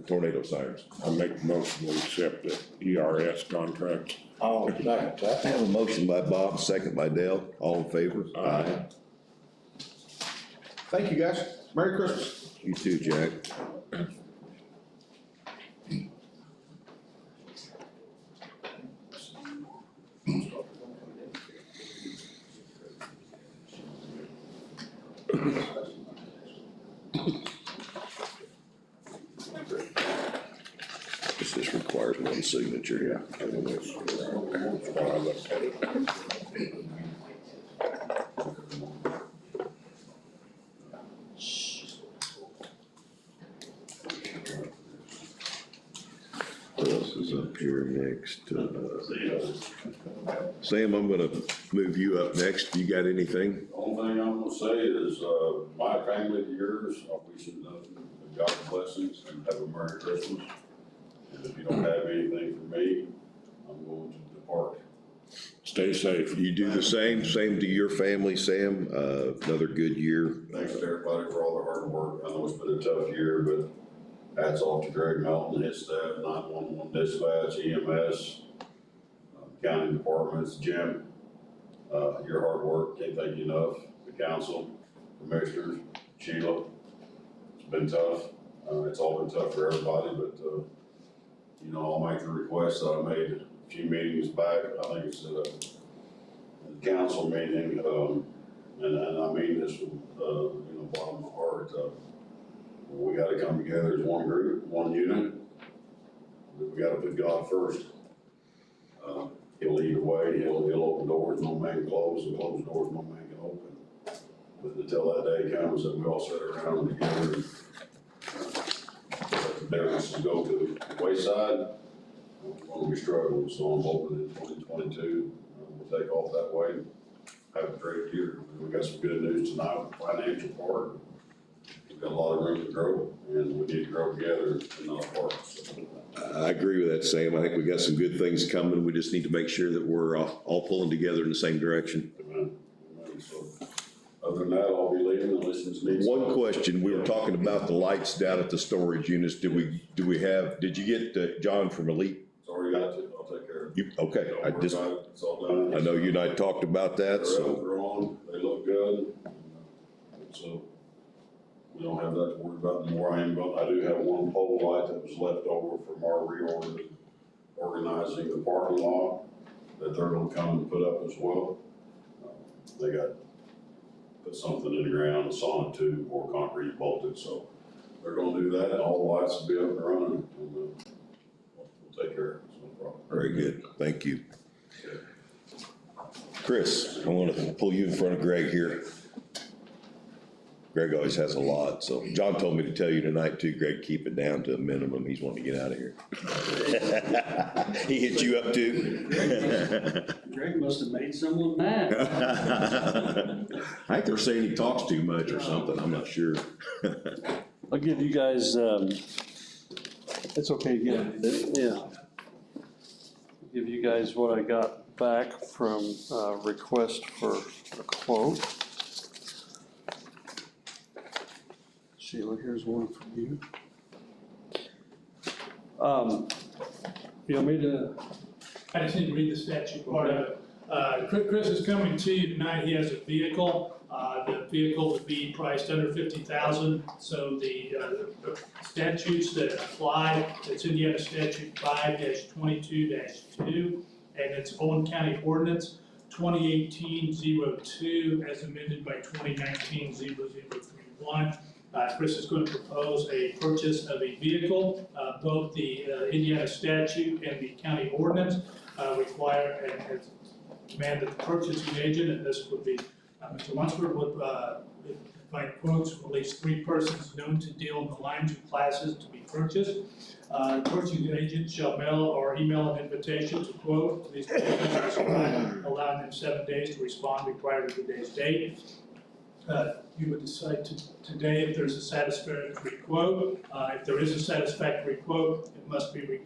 tornado sirens? I make a motion to accept the ERS contract. Oh, that. I have a motion by Bob, second by Dale, all in favor? Aye. Thank you, guys. Merry Christmas. You too, Jack. This requires one signature. That's why I looked at it. What else is up here next? Sam, I'm gonna move you up next. You got anything? The only thing I'm gonna say is, my family to yours, I wish you nothing but God's blessings and have a Merry Christmas. And if you don't have anything for me, I'm going to depart. Stay safe. You do the same to your family, Sam. Another good year. Thanks to everybody for all their hard work. I know it's been a tough year, but hats off to Greg Melton and his staff, 911 dispatch, EMS, county departments, Jim. Your hard work, can't thank you enough. The council, commissioners, Sheila. It's been tough. It's all been tough for everybody, but, you know, I'll make the request that I made a few meetings back. I think it's at a council meeting, and I mean this from, you know, bottom of my heart. We gotta come together as one group, one unit. We gotta put God first. He'll lead the way, he'll open doors no man can close, and close doors no man can open. But until that day comes that we all sit around together and let the differences go to the wayside, we're gonna be struggling. So I'm hoping in 2022, we'll take off that way and have a great year. We got some good news tonight with the financial part. We've got a lot of room to grow, and we need to grow together and not apart. So, I agree with that, Sam. I think we got some good things coming. We just need to make sure that we're all pulling together in the same direction. amen. Amen. So, other than that, I'll be leaving unless there's needs. One question, we were talking about the lights down at the storage units. Did you get John from Elite? It's already got to, I'll take care of it. Okay, Don't worry about it. It's all done. I know you and I talked about that, so. They're on, they look good. So, we don't have that to worry about anymore. I do have one pole light that was left over from our reorganizing the parking lot that they're gonna come and put up as well. They put something in the ground, a sonic tube or concrete bolted, so they're gonna do that and all the lights will be up and running and we'll take care of it, it's no problem. Very good, thank you. Chris, I want to pull you in front of Greg here. Greg always has a lot, so John told me to tell you tonight too, Greg, keep it down to a minimum. He's wanting to get out of here. He hit you up too? Greg must have made someone mad. I think they're saying he talks too much or something, I'm not sure. I'll give you guys, it's okay, yeah. I'll give you guys what I got back from request for a quote. Sheila, here's one for you. You want me to? I just need to read the statute part of it. Chris is coming to you tonight. He has a vehicle. The vehicle would be priced under $50,000. So the statutes that apply, it's Indiana Statute 5-22-2, and it's Owen County Ordinance 2018-02 as amended by 2019-0031. Chris is going to propose a purchase of a vehicle. Both the Indiana statute and the county ordinance require and demand that the purchasing agent, and this would be Mr. Lunsford, would find quotes from at least 3 persons known to deal in the lines or classes to be purchased. The purchasing agent shall mail or email an invitation to quote to these persons, allowing them 7 days to respond prior to the day's date. You would decide today if there's a satisfactory quote. If there is a satisfactory quote, it must be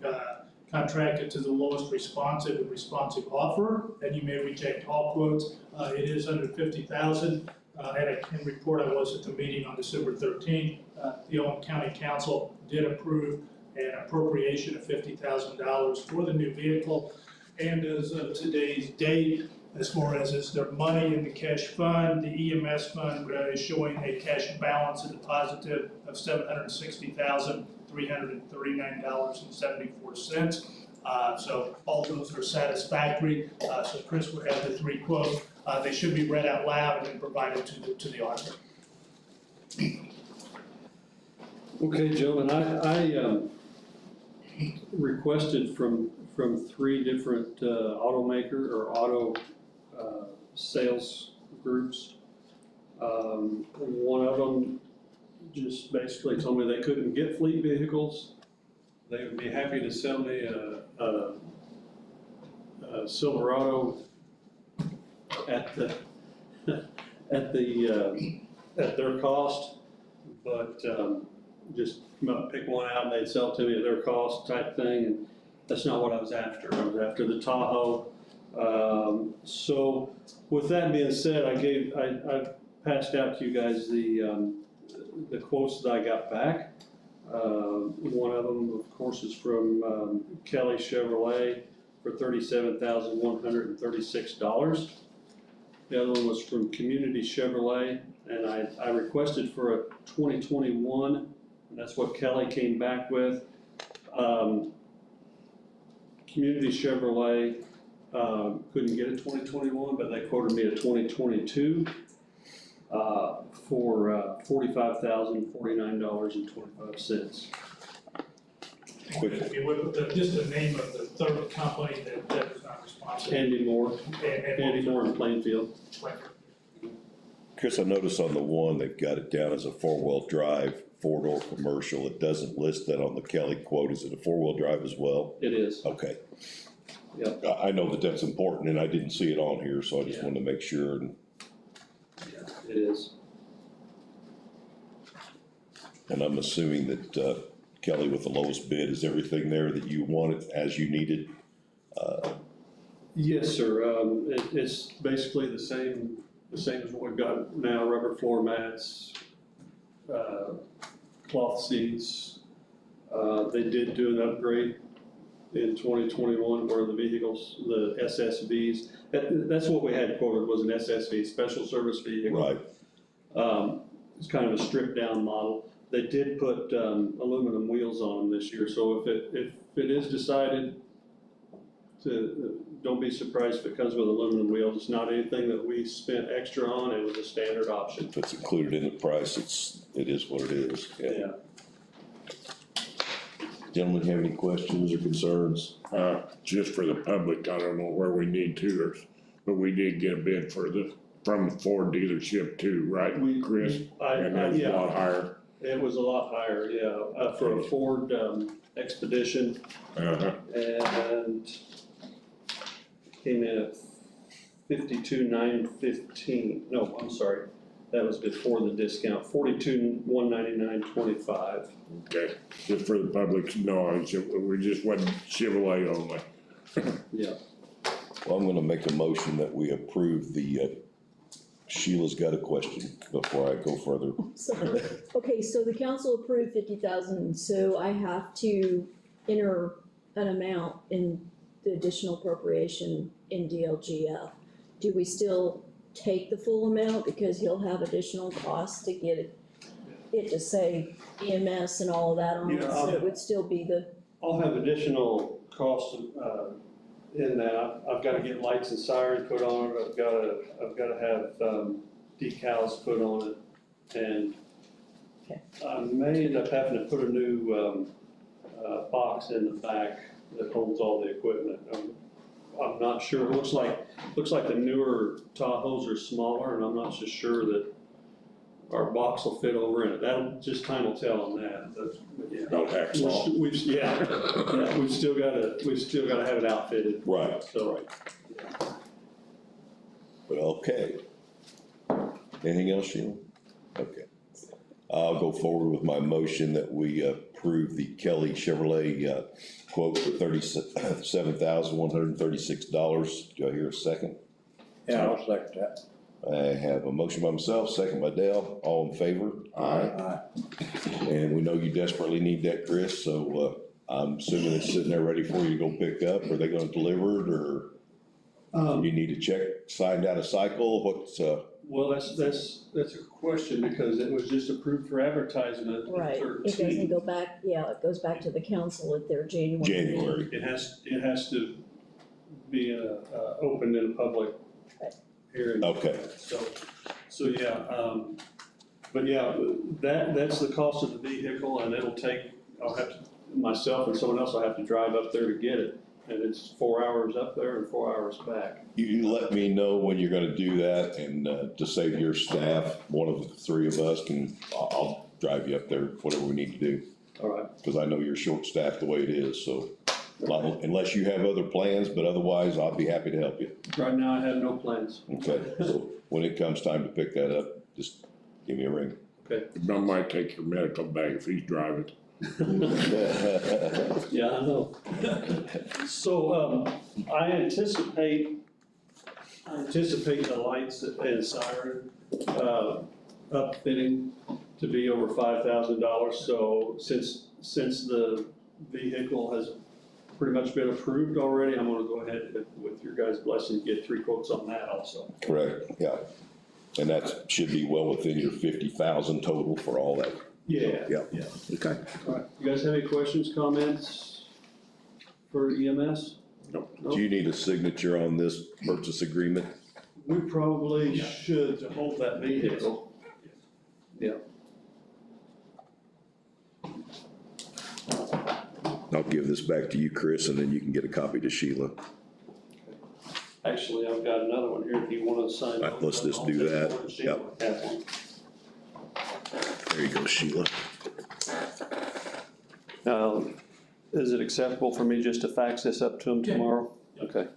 contracted to the lowest responsive offer, and you may reject all quotes. It is under $50,000. And I can report I was at the meeting on December 13th. The Owen County Council did approve an appropriation of $50,000 for the new vehicle. And as of today's date, as far as is there money in the cash fund, the EMS fund is showing a cash balance in the positive of $760,339.74. So all those are satisfactory. So Chris will have the 3 quotes. They should be read out loud and then provided to the auditor. Okay, gentlemen, I requested from 3 different automaker or auto sales groups. One of them just basically told me they couldn't get fleet vehicles. They would be happy to sell me a Silverado at their cost, but just come up, pick one out, and they'd sell it to me at their cost type thing, and that's not what I was after. I was after the Tahoe. So with that being said, I passed out to you guys the quotes that I got back. One of them, of course, is from Kelly Chevrolet for $37,136. The other one was from Community Chevrolet, and I requested for a 2021, and that's what Kelly came back with. Community Chevrolet couldn't get a 2021, but they quoted me a 2022 for $45,049.25. If you would, just the name of the third company that was not responsible. Andy Moore in Plainfield. Chris, I noticed on the one, they've got it down as a 4-wheel drive, 4-door commercial. It doesn't list that on the Kelly quote. Is it a 4-wheel drive as well? It is. Okay. Yep. I know that that's important, and I didn't see it on here, so I just wanted to make sure. And It is. I'm assuming that Kelly, with the lowest bid, is everything there that you wanted as you needed? Yes, sir. It's basically the same as what we've got now: rubber floor mats, cloth seats. They did do an upgrade in 2021 where the vehicles, the SSVs, that's what we had quoted, was an SSV, special service vehicle. Right. It's kind of a stripped down model. They did put aluminum wheels on them this year, so if it is decided to, don't be surprised if it comes with aluminum wheels. It's not anything that we spent extra on. It was a standard option. If it's included in the price, it is what it is. Yeah. Gentlemen, have any questions or concerns? Just for the public, I don't know where we need to, but we did get a bid from the Ford dealership too, right, Chris? And that was a lot higher. It was a lot higher, yeah, for a Ford Expedition. And came in at $52,915. No, I'm sorry, that was before the discount. $42,199.25. Okay, just for the public's knowledge, we just went Chevrolet only. Yeah. Well, I'm gonna make a motion that we approve the, Sheila's got a question before I go further. Sorry. Okay, so the council approved 50,000, so I have to enter an amount in the additional appropriation in DLGF. Do we still take the full amount because he'll have additional costs to get it to say EMS and all of that on it, so it would still be the. I'll have additional costs in that. I've got to get lights and sirens put on it. I've got to have decals put on it, and Okay. I may end up having to put a new, box in the back that holds all the equipment. I'm not sure, it looks like the newer Tahoes are smaller, and I'm not so sure that our box will fit over in it. That'll, just time will tell on that, but yeah. About hacksaw. We've still gotta have it outfitted. Right, So, right. But okay. Anything else, Sheila? Okay. I'll go forward with my motion that we approve the Kelly Chevrolet quote for $37,136. Do I hear a second? Yeah, I'll second that. I have a motion by myself, second by Dale. All in favor? Aye. And we know you desperately need that, Chris, so I'm assuming it's sitting there ready for you to go pick up. Are they gonna deliver it, or you need to check, signed out a cycle? What's, well, that's a question, because it was just approved for advertisement in Right, it 13. doesn't go back, yeah, it goes back to the council at their January. January? It has to be opened in a public hearing. Okay. So yeah, but yeah, that's the cost of the vehicle, and I'll have to, myself and someone else will have to drive up there to get it. And it's 4 hours up there and 4 hours back. You let me know when you're gonna do that, and to save your staff, one of the three of us I'll drive you up there, whatever we need to do. All right. Cause I know you're short-staffed the way it is, so unless you have other plans, but otherwise I'll be happy to help you. Right now, I have no plans. Okay, so when it comes time to pick that up, just give me a ring. Okay. I might take your medical bag if he's driving. Yeah, I know. So, I anticipate the lights and siren, upfitting to be over $5,000. So since the vehicle has pretty much been approved already, I'm gonna go ahead with your guys' blessing, get 3 quotes on that also. Correct, yeah. And that should be well within your 50,000 total for all that. Yeah. Yeah. Okay. All right, you guys have any questions, comments for EMS? Do you need a signature on this purchase agreement? We probably should to hold that vehicle. Yeah. I'll give this back to you, Chris, and then you can get a copy to Sheila. Actually, I've got another one here if you want to sign. Right, let's just do that. Yep. There you go, Sheila. Is it acceptable for me just to fax this up to him tomorrow? Okay.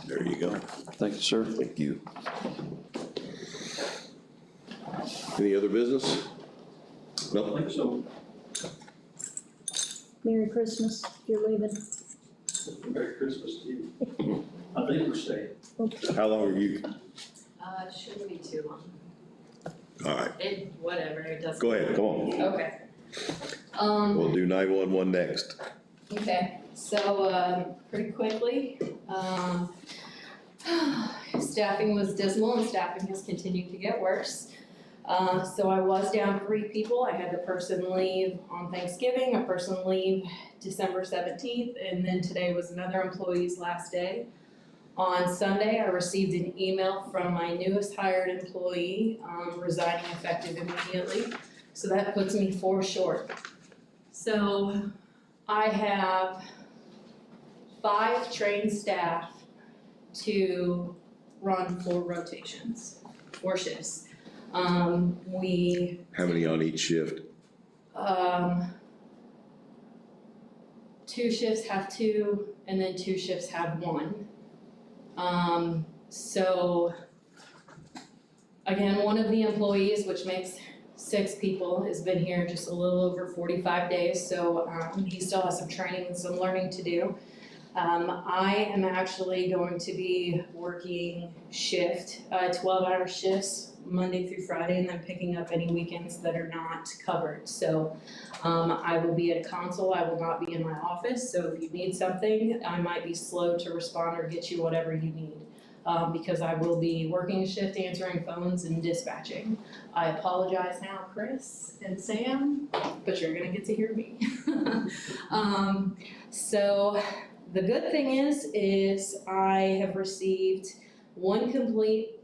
There you go. Thank you, sir. Thank you. Any other business? No? I think so. Merry Christmas, if you're leaving. Merry Christmas to you. I think we're staying. How long are you? It shouldn't be too long. All right, Whatever, it doesn't. go ahead, come on. Okay. We'll do 911 next. Okay, so, pretty quickly, staffing was dismal and staffing has continued to get worse. So I was down 3 people. I had the person leave on Thanksgiving, a person leave December 17th, and then today was another employee's last day. On Sunday, I received an email from my newest hired employee, resigning effective immediately. So that puts me 4 short. So I have 5 trained staff to run 4 rotations, 4 shifts. How many on each shift? 2 shifts have 2, and then 2 shifts have 1. So again, one of the employees, which makes 6 people, has been here just a little over 45 days, so he still has some training and some learning to do. I am actually going to be working 12-hour shifts, Monday through Friday, and then picking up any weekends that are not covered. So I will be at a console, I will not be in my office, so if you need something, I might be slow to respond or get you whatever you need. because I will be working a shift, answering phones and dispatching. I apologize now, Chris and Sam, but you're gonna get to hear me. So the good thing is I have received one complete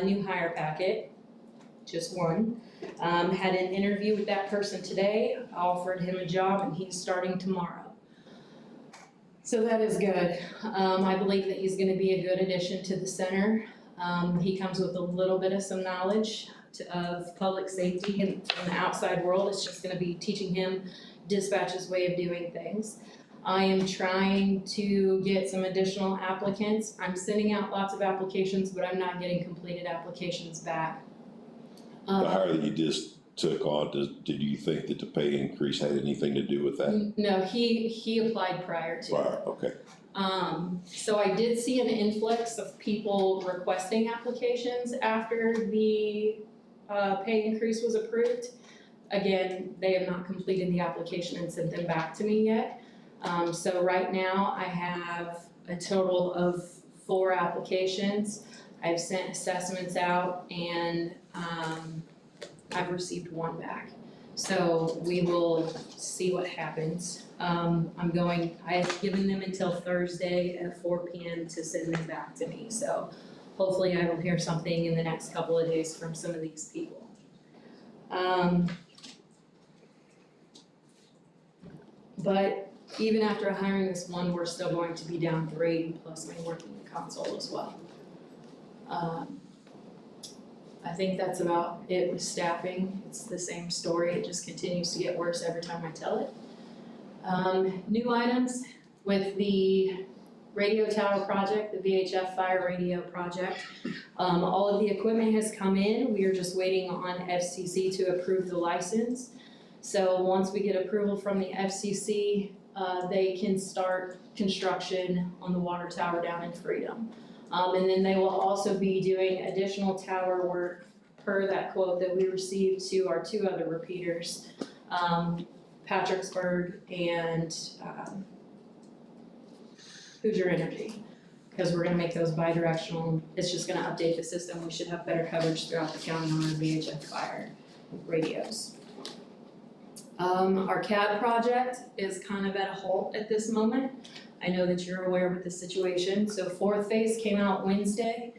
new hire packet, just one. Had an interview with that person today, offered him a job, and he's starting tomorrow. So that is good. I believe that he's gonna be a good addition to the center. He comes with a little bit of some knowledge of public safety in the outside world. It's just gonna be teaching him dispatch's way of doing things. I am trying to get some additional applicants. I'm sending out lots of applications, but I'm not getting completed applications back. The hire that you just took on, did you think that the pay increase had anything to do with that? No, he applied prior to. Right, okay. So I did see an influx of people requesting applications after the pay increase was approved. Again, they have not completed the application and sent them back to me yet. So right now I have a total of 4 applications. I've sent assessments out and I've received 1 back. So we will see what happens. I have given them until Thursday at 4 p.m. to send them back to me. So hopefully I will hear something in the next couple of days from some of these people. But even after hiring this one, we're still going to be down 3, plus me working the console as well. I think that's about it with staffing. It's the same story, it just continues to get worse every time I tell it. New items with the radio tower project, the VHF fire radio project. All of the equipment has come in, we are just waiting on FCC to approve the license. So once we get approval from the FCC, they can start construction on the water tower down in Freedom. And then they will also be doing additional tower work per that quote that we received to our 2 other repeaters, Patricksburg and Hoosier Energy, because we're gonna make those bi-directional. It's just gonna update the system. We should have better coverage throughout the county on our VHF fire radios. Our CAD project is kind of at a halt at this moment. I know that you're aware of the situation. So 4th phase came out Wednesday.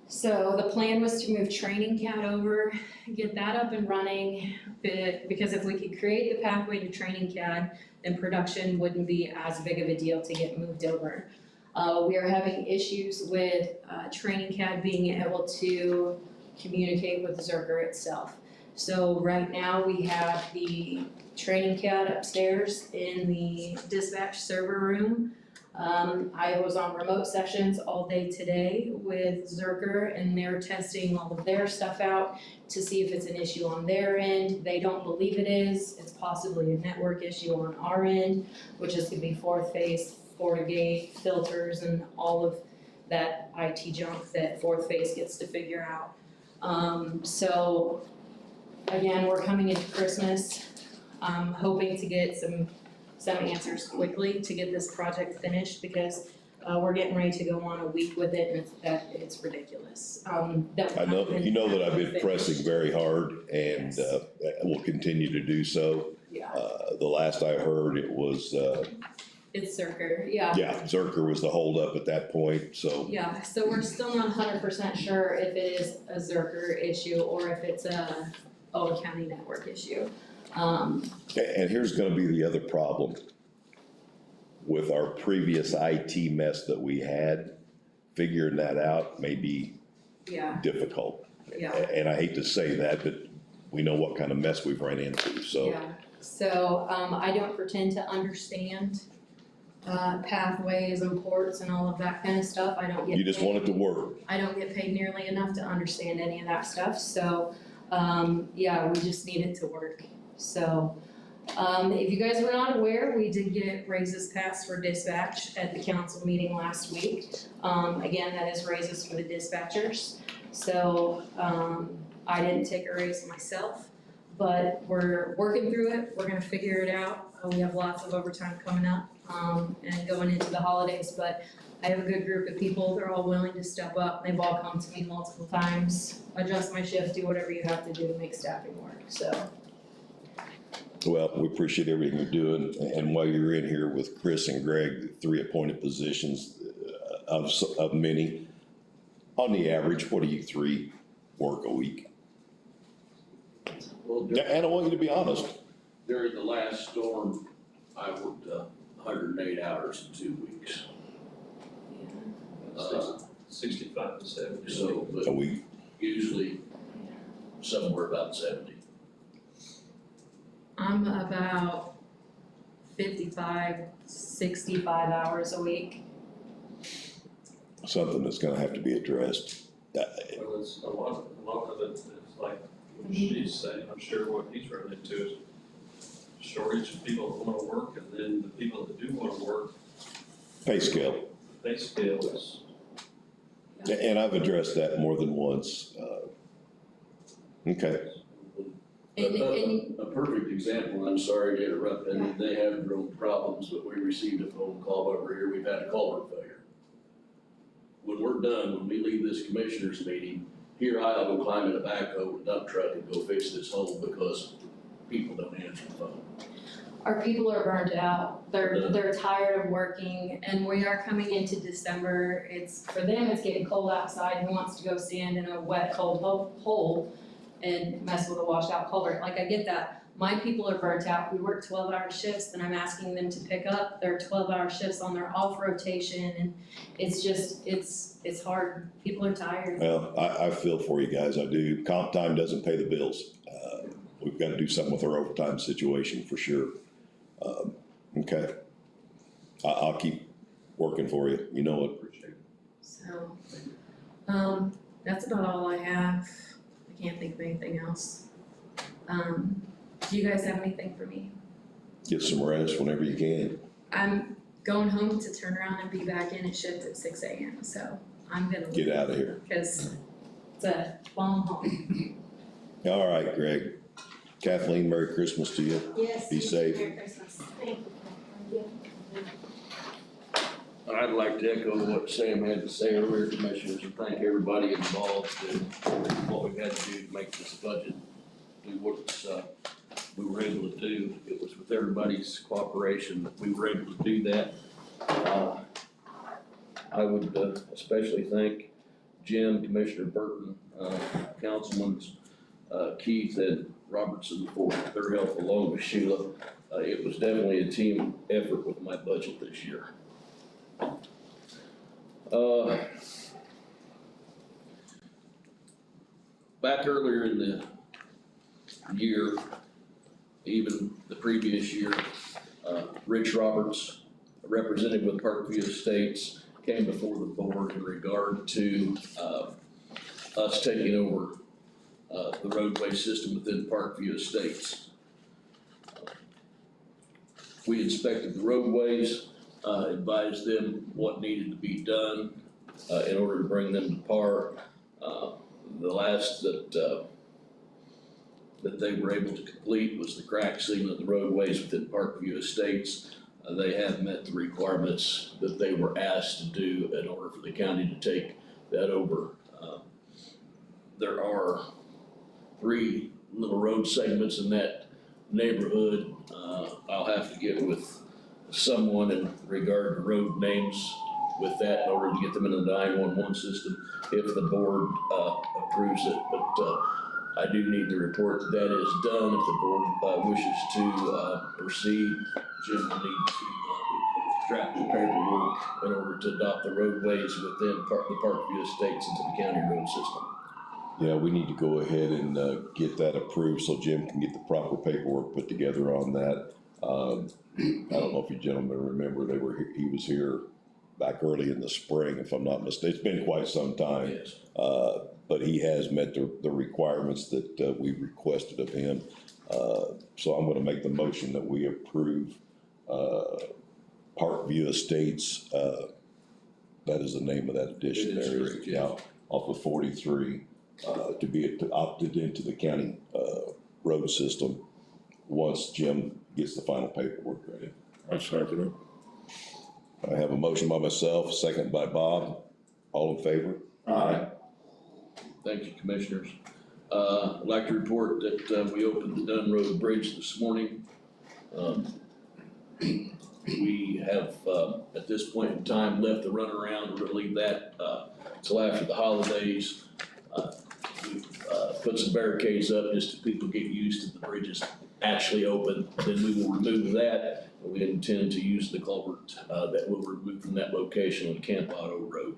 So the plan was to move training CAD over, get that up and running, because if we could create the pathway to training CAD, then production wouldn't be as big of a deal to get moved over. We are having issues with training CAD being able to communicate with Zerker itself. So right now we have the training CAD upstairs in the dispatch server room. I was on remote sessions all day today with Zerker, and they're testing all of their stuff out to see if it's an issue on their end. They don't believe it is. It's possibly a network issue on our end, which is gonna be 4th phase, FortiGate, filters, and all of that IT junk that 4th phase gets to figure out. So again, we're coming into Christmas. I'm hoping to get some answers quickly to get this project finished, because we're getting ready to go on a week with it, and it's ridiculous. I know, you know that I've been pressing very hard, and will continue to do so. Yeah, The last I heard, it was, it's Zerker, yeah. yeah, Zerker was the holdup at that point, so. Yeah, so we're still not 100% sure if it is a Zerker issue or if it's a Owen County network issue. And here's gonna be the other problem. With our previous IT mess that we had, figuring that out may be Yeah, difficult. yeah. And I hate to say that, but we know what kind of mess we've run into, so. Yeah, so, I don't pretend to understand, pathways and ports and all of that kind of stuff. I don't get You just paid. want it to work. I don't get paid nearly enough to understand any of that stuff, so, yeah, we just need it to work. So, if you guys were not aware, we did get raises passed for dispatch at the council meeting last week. Again, that is raises for the dispatchers. So, I didn't take a raise myself, but we're working through it. We're gonna figure it out. We have lots of overtime coming up. and going into the holidays, but I have a good group of people, they're all willing to step up, they've all come to me multiple times, adjust my shift, do whatever you have to do to make staffing work, so. Well, we appreciate everything you're doing, and while you're in here with Chris and Greg, the 3 appointed positions of many, on the average, what do you 3 work a week? Well, And I want you to be honest. during the last storm, I worked 108 hours in 2 weeks. 65 to 70. So, but A week. usually somewhere about 70. I'm about 55, 65 hours a week. Something that's gonna have to be addressed. Well, it's a lot of it is like what she's saying, I'm sure what he's running into is shortage of people that wanna work, and then the people that do wanna work, Pay scale. pay scale is. And I've addressed that more than once. Okay. A perfect example, I'm sorry to interrupt, and they have their own problems, but we received a phone call over here, we've had a culvert failure. When we're done, when we leave this commissioners meeting, here I'll go climb in a backhoe with a dump truck and go fix this hole because people don't answer the phone. Our people are burnt out, they're tired of working, and we are coming into December, for them, it's getting cold outside, who wants to go stand in a wet, cold hole and mess with a washed out culvert, like I get that. My people are burnt out, we work 12-hour shifts, and I'm asking them to pick up their 12-hour shifts on their off rotation, and it's just, it's hard, people are tired. Well, I feel for you guys, I do. Comp time doesn't pay the bills. We've got to do something with our overtime situation for sure. Okay. I'll keep working for you, you know it. So, that's about all I have. I can't think of anything else. Do you guys have anything for me? Get some rest whenever you can. I'm going home to turn around and be back in at shift at 6 a.m., so I'm gonna leave. Get out of here. Cause it's a long haul. All right, Greg. Kathleen, Merry Christmas to you. Yes. Be safe. Merry Christmas. Thank you. I'd like to echo what Sam had to say earlier, commissioners, and thank everybody involved in what we've had to do to make this budget do what we were able to do. It was with everybody's cooperation that we were able to do that. I would especially thank Jim, Commissioner Burton, Councilman Keith, and Robertson for their help along with Sheila. It was definitely a team effort with my budget this year. Back earlier in the year, even the previous year, Rich Roberts, a representative with Parkview Estates, came before the board in regard to us taking over the roadway system within Parkview Estates. We inspected the roadways, advised them what needed to be done in order to bring them to par. The last that they were able to complete was the crack sealing of the roadways within Parkview Estates. They have met the requirements that they were asked to do in order for the county to take that over. There are 3 little road segments in that neighborhood. I'll have to get with someone in regard to road names with that in order to get them into the 911 system if the board approves it. But I do need the report that that is done. If the board wishes to proceed, Jim will need to draft the paperwork in order to adopt the roadways within the Parkview Estates into the county road system. Yeah, we need to go ahead and get that approved so Jim can get the proper paperwork put together on that. I don't know if you gentlemen remember, he was here back early in the spring, if I'm not mistaken. It's been quite some time. Yes. But he has met the requirements that we requested of him. So I'm gonna make the motion that we approve Parkview Estates, that is the name of that addition there, yeah, off of 43, to be opted into the county road system once Jim gets the final paperwork ready. I second it. I have a motion by myself, second by Bob. All in favor? Aye. Thank you, Commissioners. I'd like to report that we opened the Dunn Road Bridge this morning. We have, at this point in time, left the runaround. We're gonna leave that till after the holidays. We've put some barricades up just so people get used to the bridge is actually open. Then we will remove that. We intend to use the culvert that we'll remove from that location on Camp Auto Road.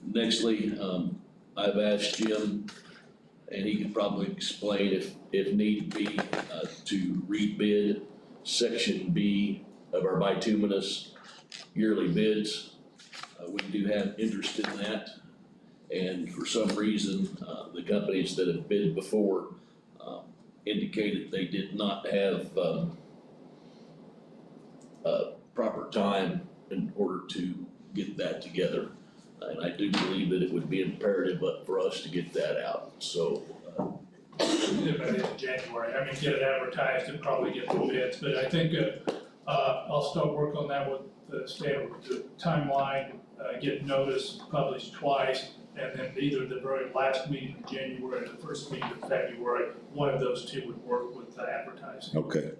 Nextly, I've asked Jim, and he could probably explain if need be, to rebid section B of our bituminous yearly bids. We do have interest in that, and for some reason, the companies that have bid before indicated they did not have proper time in order to get that together. And I do believe that it would be imperative for us to get that out, so. By the end of January, I mean, get it advertised and probably get the bids, but I think, I'll start work on that with the standard, the timeline, get notice, published twice, and then either the very last meeting in January or the first meeting in February, one of those two would work with the advertising. Okay.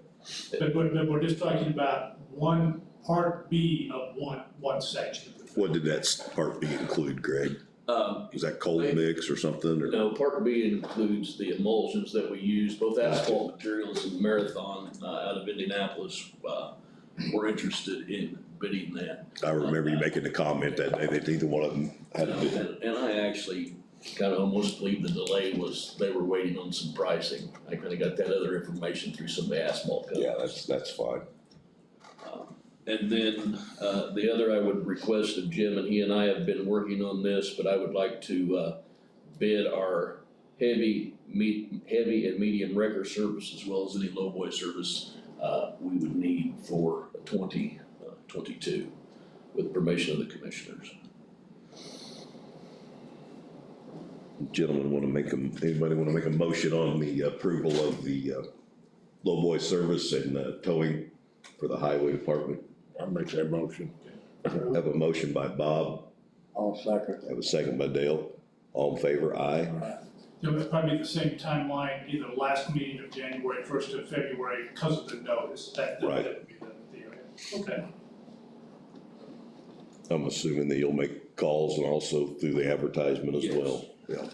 But we're just talking about one, part B of one section. What did that part B include, Greg? Was that cold mix or something, or? No, part B includes the emulsions that we use, both asphalt materials and Marathon out of Indianapolis. We're interested in bidding that. I remember you making the comment that day that neither one of them had a bid. And I actually kind of almost believe the delay was they were waiting on some pricing. I kind of got that other information through some of the asphalt companies. Yeah, that's fine. And then, the other I would request of Jim, and he and I have been working on this, but I would like to, bid our heavy and medium wrecker service as well as any lowboy service, we would need for 2022 with permission of the commissioners. Gentlemen anybody wanna make a motion on the approval of the, lowboy service and, towing for the highway department? I'll make that motion. Have a motion by Bob, I'll second. have a second by Dale. All in favor, aye. It would probably be the same timeline, either last meeting of January, 1st of February, because of the notice, that Right. would be the okay. I'm assuming that you'll make calls and also through the advertisement as well. Yeah.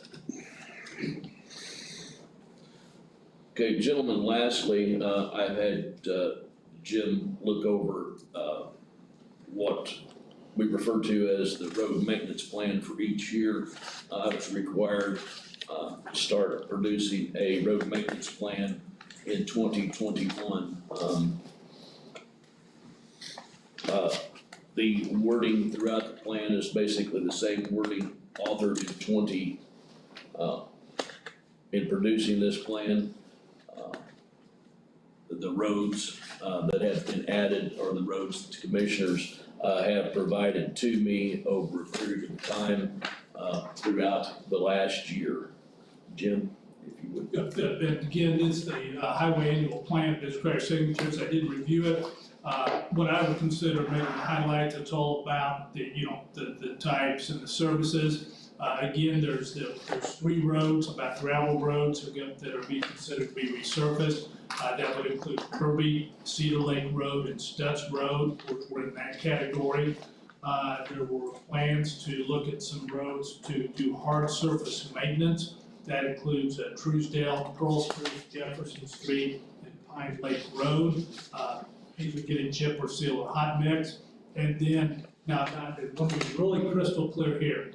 Okay, gentlemen, lastly, I've had, Jim look over, what we refer to as the road maintenance plan for each year. I was required, to start producing a road maintenance plan in 2021. The wording throughout the plan is basically the same wording authored in in producing this plan. The roads that have been added are the roads that the commissioners have provided to me over a period of time throughout the last year. Jim, if you would. And again, it's the highway annual plan, it's required signatures, I did review it. What I would consider maybe highlights, it's all about the types and the services. Again, there's 3 roads, about gravel roads that are being considered to be resurfaced. That would include Kirby, Cedar Lake Road, and Stutz Road, which were in that category. There were plans to look at some roads to do hard surface maintenance. That includes Truesdale, Pearl Street, Jefferson Street, and Pine Lake Road. Either getting chip or seal or hot mix. And then, now, let me be really crystal clear here.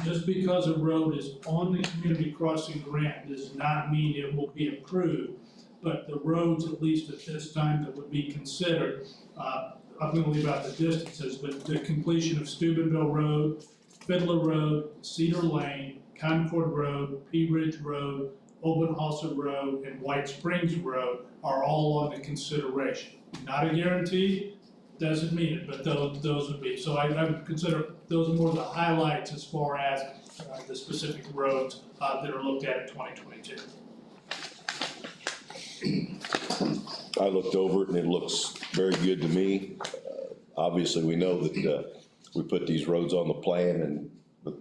Just because a road is on the community crossing grant does not mean it will be approved. But the roads, at least at this time, that would be considered, I'm gonna leave out the distances, but the completion of Steubenville Road, Fiddler Road, Cedar Lane, Concord Road, Pea Ridge Road, Obenhauser Road, and White Springs Road are all on the consideration. Not a guarantee, doesn't mean it, but those would be. So I would consider those more the highlights as far as the specific roads that are looked at in 2022. I looked over it and it looks very good to me. Obviously, we know that, we put these roads on the plan, and with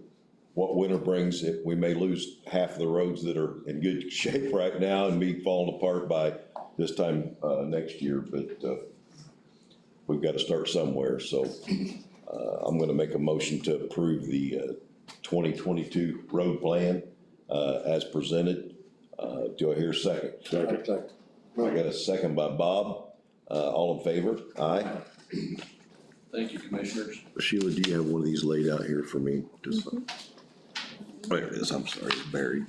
what winter brings, we may lose half of the roads that are in good shape right now and be falling apart by this time, next year, but, we've got to start somewhere, so, I'm gonna make a motion to approve the, 2022 road plan, as presented. Do I hear a second? Second. I got a second by Bob. All in favor? Aye. Thank you, Commissioners. Sheila, do you have one of these laid out here for me? Just, there it is, I'm sorry, it's buried.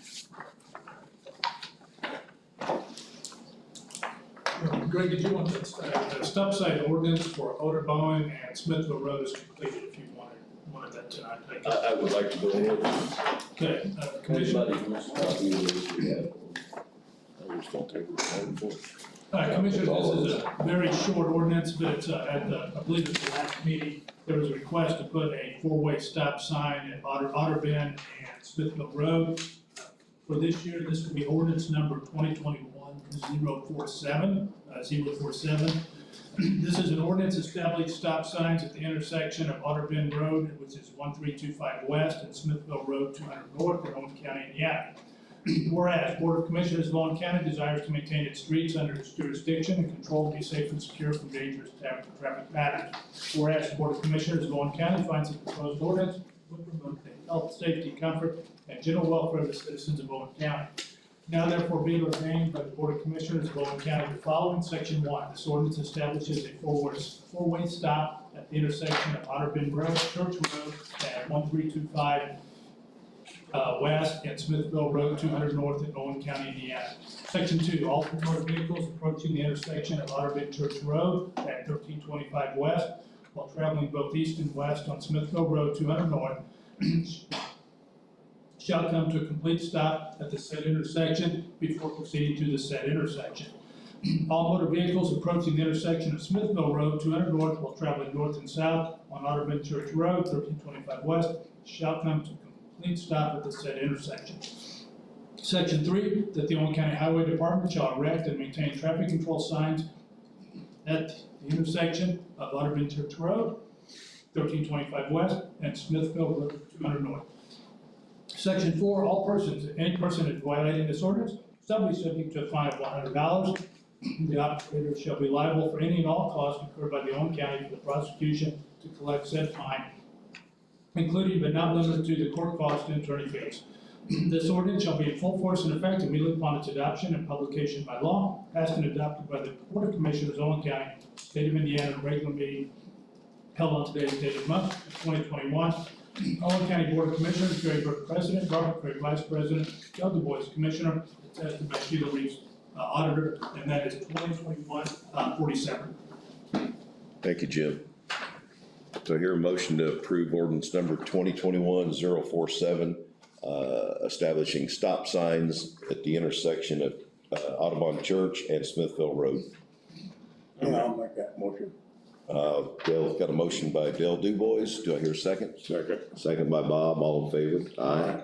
Greg, did you want the stop sign ordinance for Audubon and Smithville Road is completed if you wanted that tonight? I would like to go ahead. Okay, Commissioner. Anybody wants to copy of this, we have. I just don't take it. Commissioner, this is a very short ordinance, but it's, I believe it's the last meeting, there was a request to put a four-way stop sign at Audubon and Smithville Road. For this year, this will be ordinance number 2021-047. This is an ordinance establishing stop signs at the intersection of Audubon Road, which is 1325 West, and Smithville Road 200 North in Owen County, Indiana. Whereas Board of Commissioners of Owen County desires to maintain its streets under its jurisdiction and control to be safe and secure from dangerous traffic patterns. Whereas the Board of Commissioners of Owen County finds the proposed ordinance will promote the health, safety, comfort, and general welfare of the citizens of Owen County. Now therefore be ordained by the Board of Commissioners of Owen County the following: Section 1, this ordinance establishes a four-way stop at the intersection of Audubon Road, Church Road, at 1325 West and Smithville Road 200 North in Owen County, Indiana. Section 2, all motor vehicles approaching the intersection of Audubon Church Road at 1325 West while traveling both east and west on Smithville Road 200 North shall come to a complete stop at the said intersection before proceeding to the said intersection. All motor vehicles approaching the intersection of Smithville Road 200 North while traveling north and south on Audubon Church Road 1325 West shall come to complete stop at the said intersection. Section 3, that the Owen County Highway Department shall erect and maintain traffic control signs at the intersection of Audubon Church Road 1325 West and Smithville Road 200 North. Section 4, any person is violating this ordinance shall be subject to a fine of $100. The operator shall be liable for any and all costs incurred by the Owen County for the prosecution to collect said fine, including but not limited to the court costs and attorney fees. This ordinance shall be in full force and effect immediately upon its adoption and publication by law, passed and adopted by the Board of Commissioners of Owen County, State of Indiana, regular meeting held on today's date of month, 2021. Owen County Board of Commissioners, Gary Burke, President, Robert Craig, Vice President, Joe Du Bois, Commissioner, attested by Sheila Reeves, Auditor, and that is 2021-47. Thank you, Jim. So I hear a motion to approve ordinance number 2021-047, establishing stop signs at the intersection of Audubon Church and Smithville Road. Yeah, I'll make that motion. Dale's got a motion by Dale Du Bois. Do I hear a second? Second. Second by Bob. All in favor? Aye.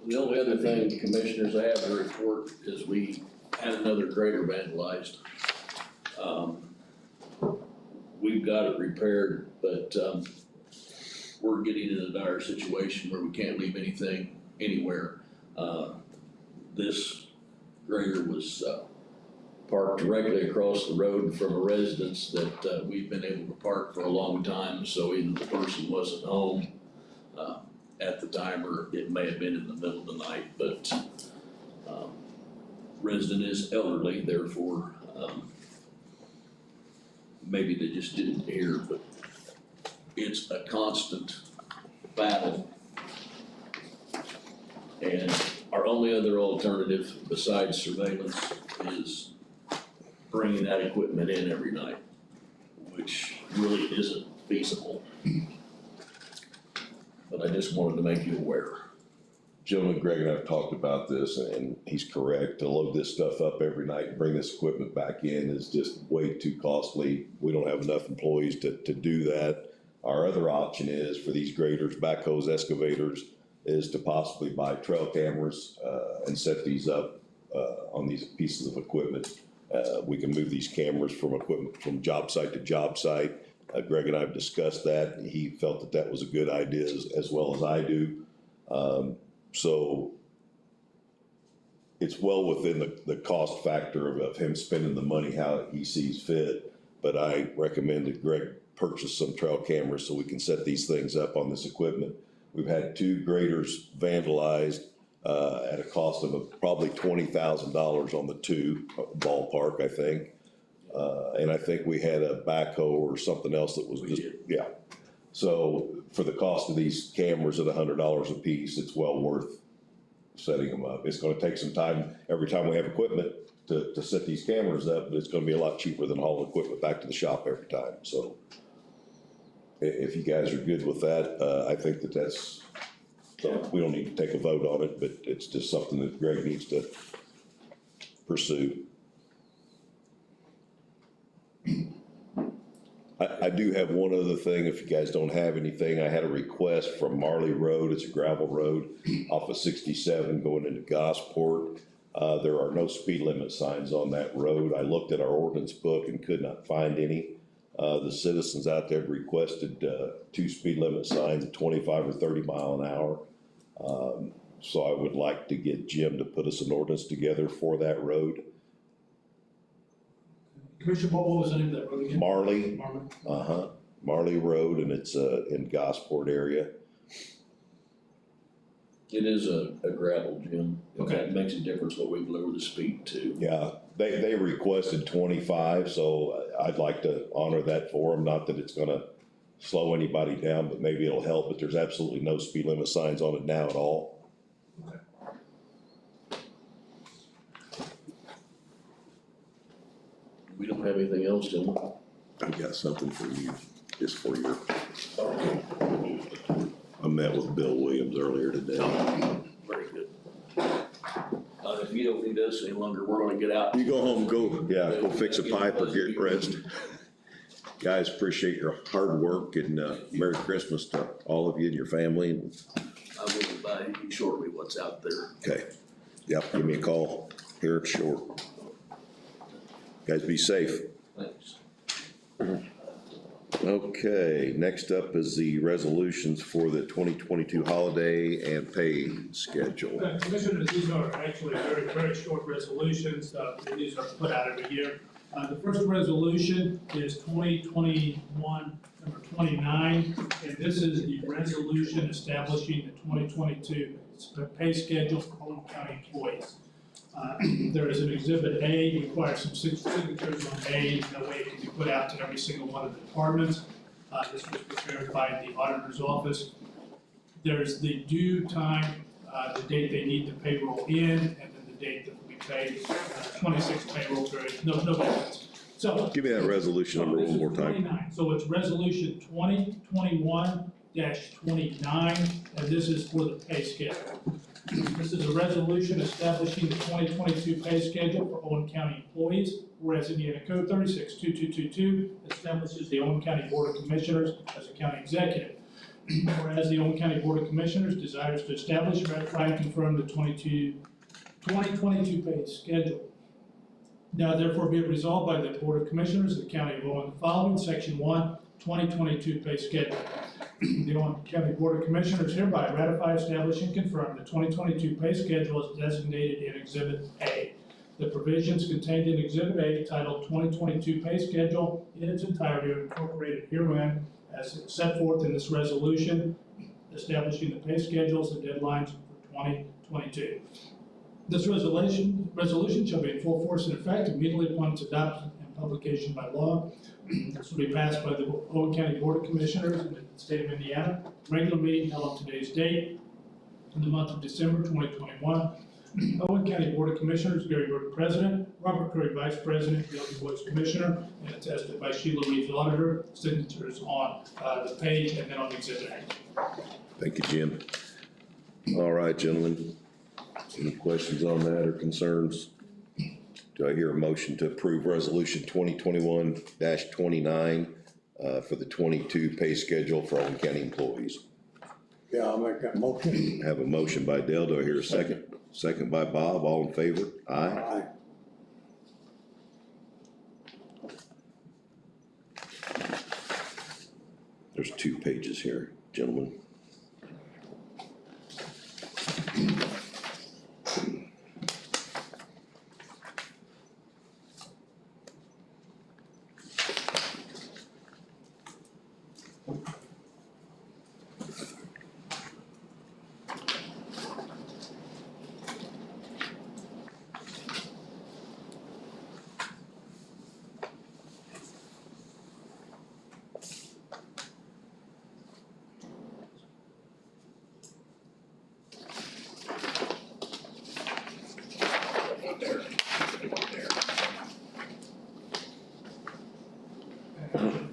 The only other thing, Commissioners, I have to report is we had another grader vandalized. We've got it repaired, but, we're getting in a dire situation where we can't leave anything anywhere. This grader was, parked directly across the road from a residence that, we've been able to park for a long time, so either the person wasn't home, at the time, or it may have been in the middle of the night, but, resident is elderly, therefore, maybe they just didn't hear, but it's a constant battle. And our only other alternative besides surveillance is bringing that equipment in every night, which really isn't feasible. But I just wanted to make you aware. Gentlemen, Greg and I have talked about this, and he's correct. To load this stuff up every night and bring this equipment back in is just way too costly. We don't have enough employees to do that. Our other option is for these graders, backhoes, excavators, is to possibly buy trail cameras, and set these up, on these pieces of equipment. We can move these cameras from job site to job site. Greg and I have discussed that. He felt that that was a good idea as well as I do. So it's well within the cost factor of him spending the money how he sees fit. But I recommend that Greg purchase some trail cameras so we can set these things up on this equipment. We've had 2 graders vandalized at a cost of probably $20,000 on the 2 ballpark, I think. And I think we had a backhoe or something else that was just, yeah. So for the cost of these cameras at $100 a piece, it's well worth setting them up. It's gonna take some time, every time we have equipment to set these cameras up, but it's gonna be a lot cheaper than hauling equipment back to the shop every time, so. If you guys are good with that, I think that's, so we don't need to take a vote on it, but it's just something that Greg needs to pursue. I do have one other thing, if you guys don't have anything, I had a request from Marley Road, it's a gravel road off of 67 going into Gosport. There are no speed limit signs on that road. I looked at our ordinance book and could not find any. The citizens out there requested 2 speed limit signs at 25 or 30 mile an hour. So I would like to get Jim to put us an ordinance together for that road. Commissioner, what was the name of that road again? Marley. Marley Road, and it's in Gosport area. It is a gravel, Jim. Okay. It makes a difference what we lower the speed to. Yeah, they requested 25, so I'd like to honor that for them. Not that it's gonna slow anybody down, but maybe it'll help. But there's absolutely no speed limit signs on it now at all. We don't have anything else, gentlemen. I've got something for you, just for your. I met with Bill Williams earlier today. Very good. If you don't need this any longer, we're gonna get out. You go home, go fix a pipe or get rest. Guys, appreciate your hard work, and Merry Christmas to all of you and your family. I will buy you shortly what's out there. Okay, yep, give me a call here short. Guys, be safe. Thanks. Okay, next up is the resolutions for the 2022 holiday and pay schedule. Commissioners, these are actually very, very short resolutions. These are put out every year. The first resolution is 2021, number 29, and this is the resolution establishing the 2022 pay schedule for Owen County employees. There is an exhibit A, it requires some signatures on A, that way it can be put out to every single one of the departments. This was prepared by the auditor's office. There's the due time, the date they need the payroll in, and then the date that will be paid, 26 payroll period, no benefits. So. Give me that resolution number one more time. 29. So it's resolution 2021-29, and this is for the pay schedule. This is a resolution establishing the 2022 pay schedule for Owen County employees, whereas Indiana Code 362222 establishes the Owen County Board of Commissioners as a county executive. Whereas the Owen County Board of Commissioners desires to establish, ratify, and confirm the 2022 pay schedule. Now therefore be it resolved by the Board of Commissioners of the County of Owen, following Section 1, 2022 pay schedule. The Owen County Board of Commissioners hereby ratify, establish, and confirm the 2022 pay schedule as designated in Exhibit A. The provisions contained in Exhibit A titled 2022 pay schedule in its entirety are incorporated herein as set forth in this resolution, establishing the pay schedules and deadlines for 2022. This resolution shall be in full force and effect immediately upon its adoption and publication by law. This will be passed by the Owen County Board of Commissioners in the state of Indiana. Regular meeting held on today's date in the month of December 2021. Owen County Board of Commissioners, Gary Burke, President, Robert Curry, Vice President, Bill Du Bois, Commissioner, and attested by Sheila Reeves, Auditor. Signatures on the page and then on Exhibit A. Thank you, Jim. All right, gentlemen. Any questions on that or concerns? Do I hear a motion to approve resolution 2021-29 for the 22 pay schedule for Owen County employees? Yeah, I'll make that motion. Have a motion by Dale, do I hear a second? Second by Bob, all in favor? Aye. Aye. There's 2 pages here, gentlemen.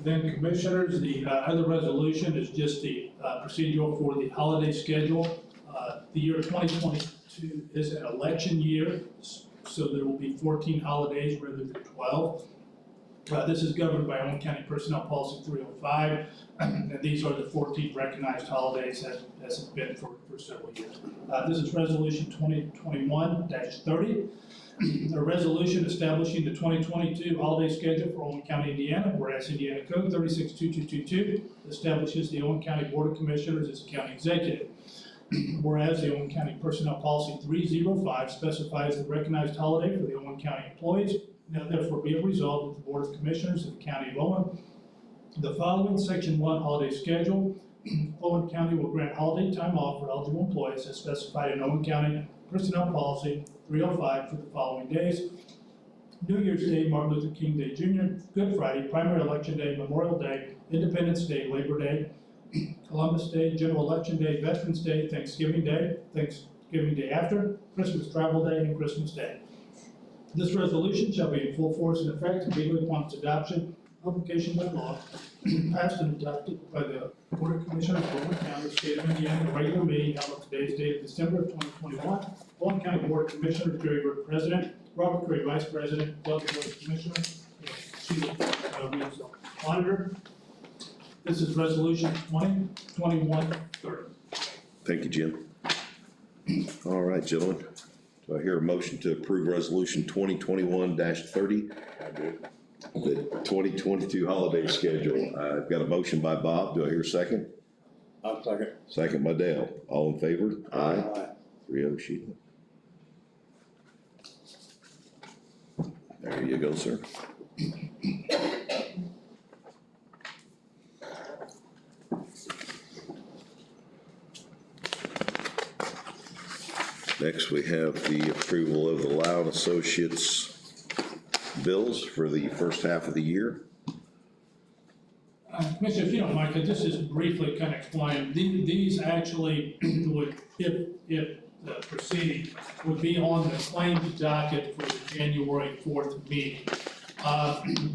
Then commissioners, the other resolution is just the procedural for the holiday schedule. The year 2022 is an election year, so there will be 14 holidays rather than 12. This is governed by Owen County Personnel Policy 305, and these are the 14 recognized holidays as it's been for several years. This is Resolution 2021-30. A resolution establishing the 2022 holiday schedule for Owen County, Indiana, whereas Indiana Code 362222 establishes the Owen County Board of Commissioners as county executive. Whereas the Owen County Personnel Policy 305 specifies the recognized holiday for the Owen County employees. Now therefore be it resolved that the Board of Commissioners of the County of Owen, the following Section 1 holiday schedule, Owen County will grant holiday time off for eligible employees as specified in Owen County Personnel Policy 305 for the following days: New Year's Day, Martin Luther King Day Jr., Good Friday, Primary Election Day, Memorial Day, Independence Day, Labor Day, Columbus Day, General Election Day, Veterans Day, Thanksgiving Day after, Christmas Travel Day, and Christmas Day. This resolution shall be in full force and effect immediately upon its adoption, publication by law, passed and adopted by the Board of Commissioners of Owen County, State of Indiana, a regular meeting held on today's date of December of 2021. Owen County Board of Commissioners, Jerry Burke, President, Robert Cray, Vice President, Doug Board of Commissioners, Sheila Auditor. This is Resolution 2021-30. Thank you, Jim. All right, gentlemen. Do I hear a motion to approve Resolution 2021-30? I do. The 2022 holiday schedule. I've got a motion by Bob. Do I hear a second? I'll second. Second by Dale. All in favor? Aye. 3-0, Sheila. There you go, sir. Next, we have the approval of the Loud Associates bills for the first half of the year. Commissioner, if you don't mind, could just briefly kind of explain, these actually would, if proceeding, would be on the claims docket for the January 4th meeting.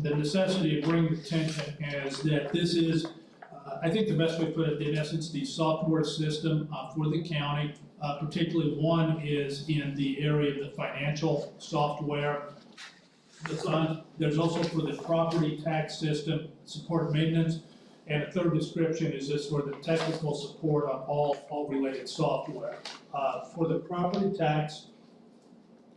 The necessity of bringing attention is that this is, I think the best way to put it, in essence, the software system for the county. Particularly one is in the area of the financial software. There's also for the property tax system, support maintenance, and a third description is just for the technical support on all related software. For the property tax,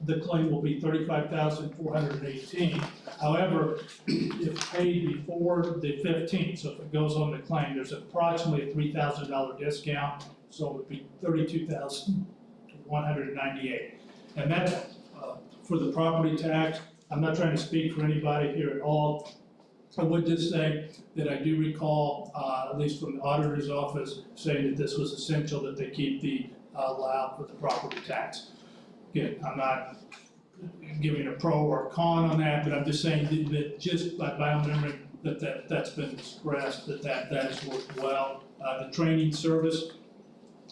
the claim will be $35,418. However, if paid before the 15th, so if it goes on the claim, there's approximately a $3,000 discount, so it would be $32,198. And that's for the property tax. I'm not trying to speak for anybody here at all. I would just say that I do recall, at least from the auditor's office, saying that this was essential that they keep the allowed for the property tax. Again, I'm not giving a pro or a con on that, but I'm just saying that just by remembering that's been expressed, that has worked well. The training service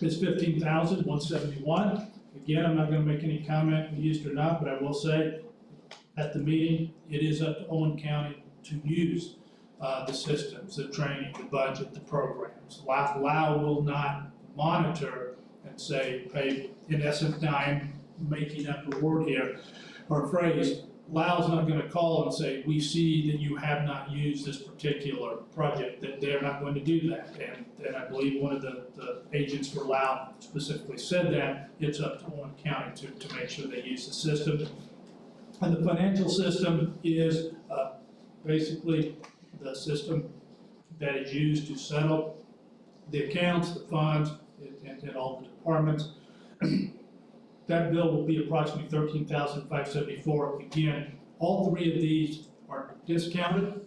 is $15,171. Again, I'm not going to make any comment used or not, but I will say at the meeting, it is up to Owen County to use the systems, the training, the budget, the programs. LAO will not monitor and say, pay, in essence, now I'm making up a word here or a phrase, Lau's not gonna call and say, we see that you have not used this particular project, that they're not going to do that. And I believe one of the agents for Lau specifically said that, it's up to Owen County to make sure they use the system. And the financial system is, basically the system that is used to settle the accounts, the funds, and all the departments. That bill will be approximately $13,574. Again, all three of these are discounted.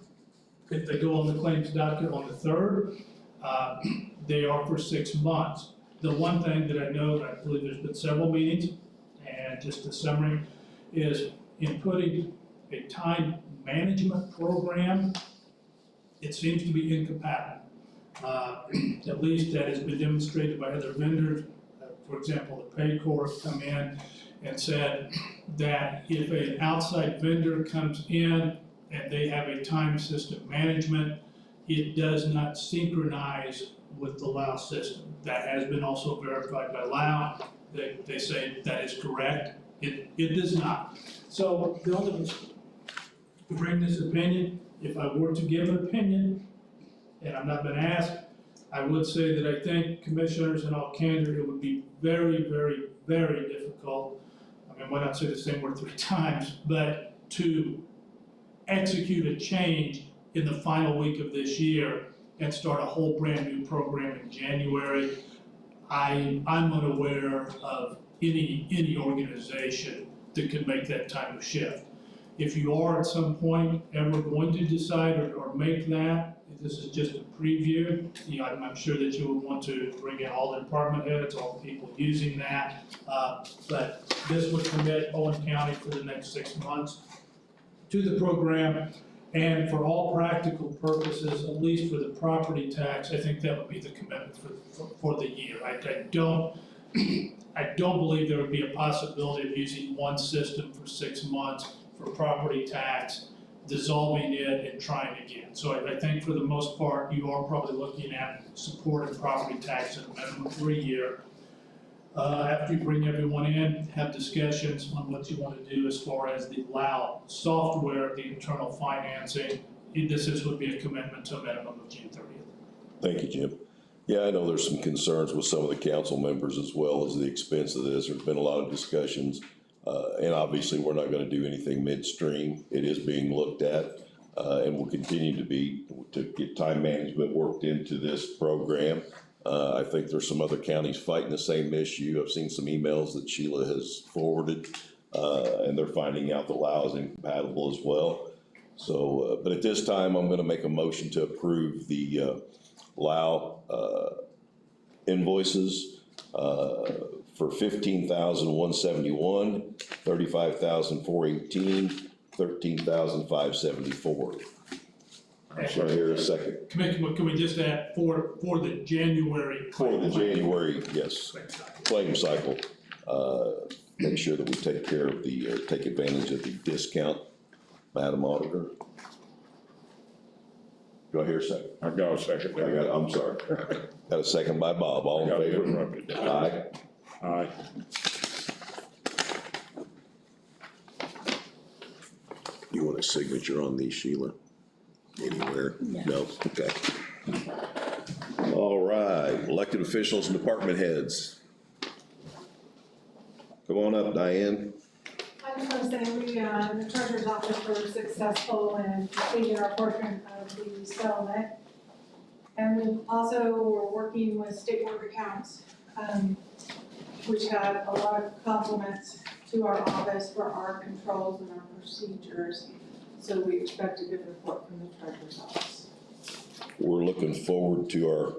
If they go on the claims docket on the 3rd, they are for 6 months. The one thing that I know, I believe there's been several meetings, and just a summary, is in putting a time management program, it seems to be incompatible. At least that has been demonstrated by other vendors. For example, the Payroll come in and said that if an outside vendor comes in and they have a time system management, it does not synchronize with the Lao system. That has been also verified by Lao. They say that is correct. It does not. So the only, to bring this opinion, if I were to give an opinion, and I've not been asked, I would say that I think commissioners in all candor, it would be very, very, very difficult. I mean, why not say the same word 3 times, but to execute a change in the final week of this year and start a whole brand new program in January. I'm unaware of any organization that could make that type of shift. If you are at some point ever going to decide or make that, this is just a preview. You know, I'm sure that you would want to bring in all the department heads, all the people using that. But this would commit Owen County for the next 6 months to the program. And for all practical purposes, at least for the property tax, I think that would be the commitment for the year. I don't believe there would be a possibility of using one system for 6 months for property tax, dissolving it and trying again. So I think for the most part, you are probably looking at supporting property tax at a minimum for a year. After you bring everyone in, have discussions on what you want to do as far as the Lao software, the internal financing. This would be a commitment to a minimum of June 30th. Thank you, Jim. Yeah, I know there's some concerns with some of the council members as well as the expense of this. There's been a lot of discussions. And obviously, we're not gonna do anything midstream. It is being looked at, and will continue to get time management worked into this program. I think there's some other counties fighting the same issue. I've seen some emails that Sheila has forwarded, and they're finding out that Lao is incompatible as well. So, but at this time, I'm gonna make a motion to approve the Lao invoices for $15,171, $35,418, $13,574. Should I hear a second? Can we just add for the January? For the January, yes, claim cycle. Make sure that we take care of the, take advantage of the discount, Madam Auditor. Do I hear a second? I got a second. I'm sorry. Got a second by Bob, all in favor? Aye. Aye. You want a signature on these, Sheila? Anywhere? No? Okay. All right, elected officials and department heads. Come on up, Diane. I just want to say we, in the treasurer's office, were successful in completing our portion of the settlement. And we also were working with State Board of Accounts, which had a lot of compliments to our office for our controls and our procedures. So we expect a good report from the treasurer's office. We're looking forward to our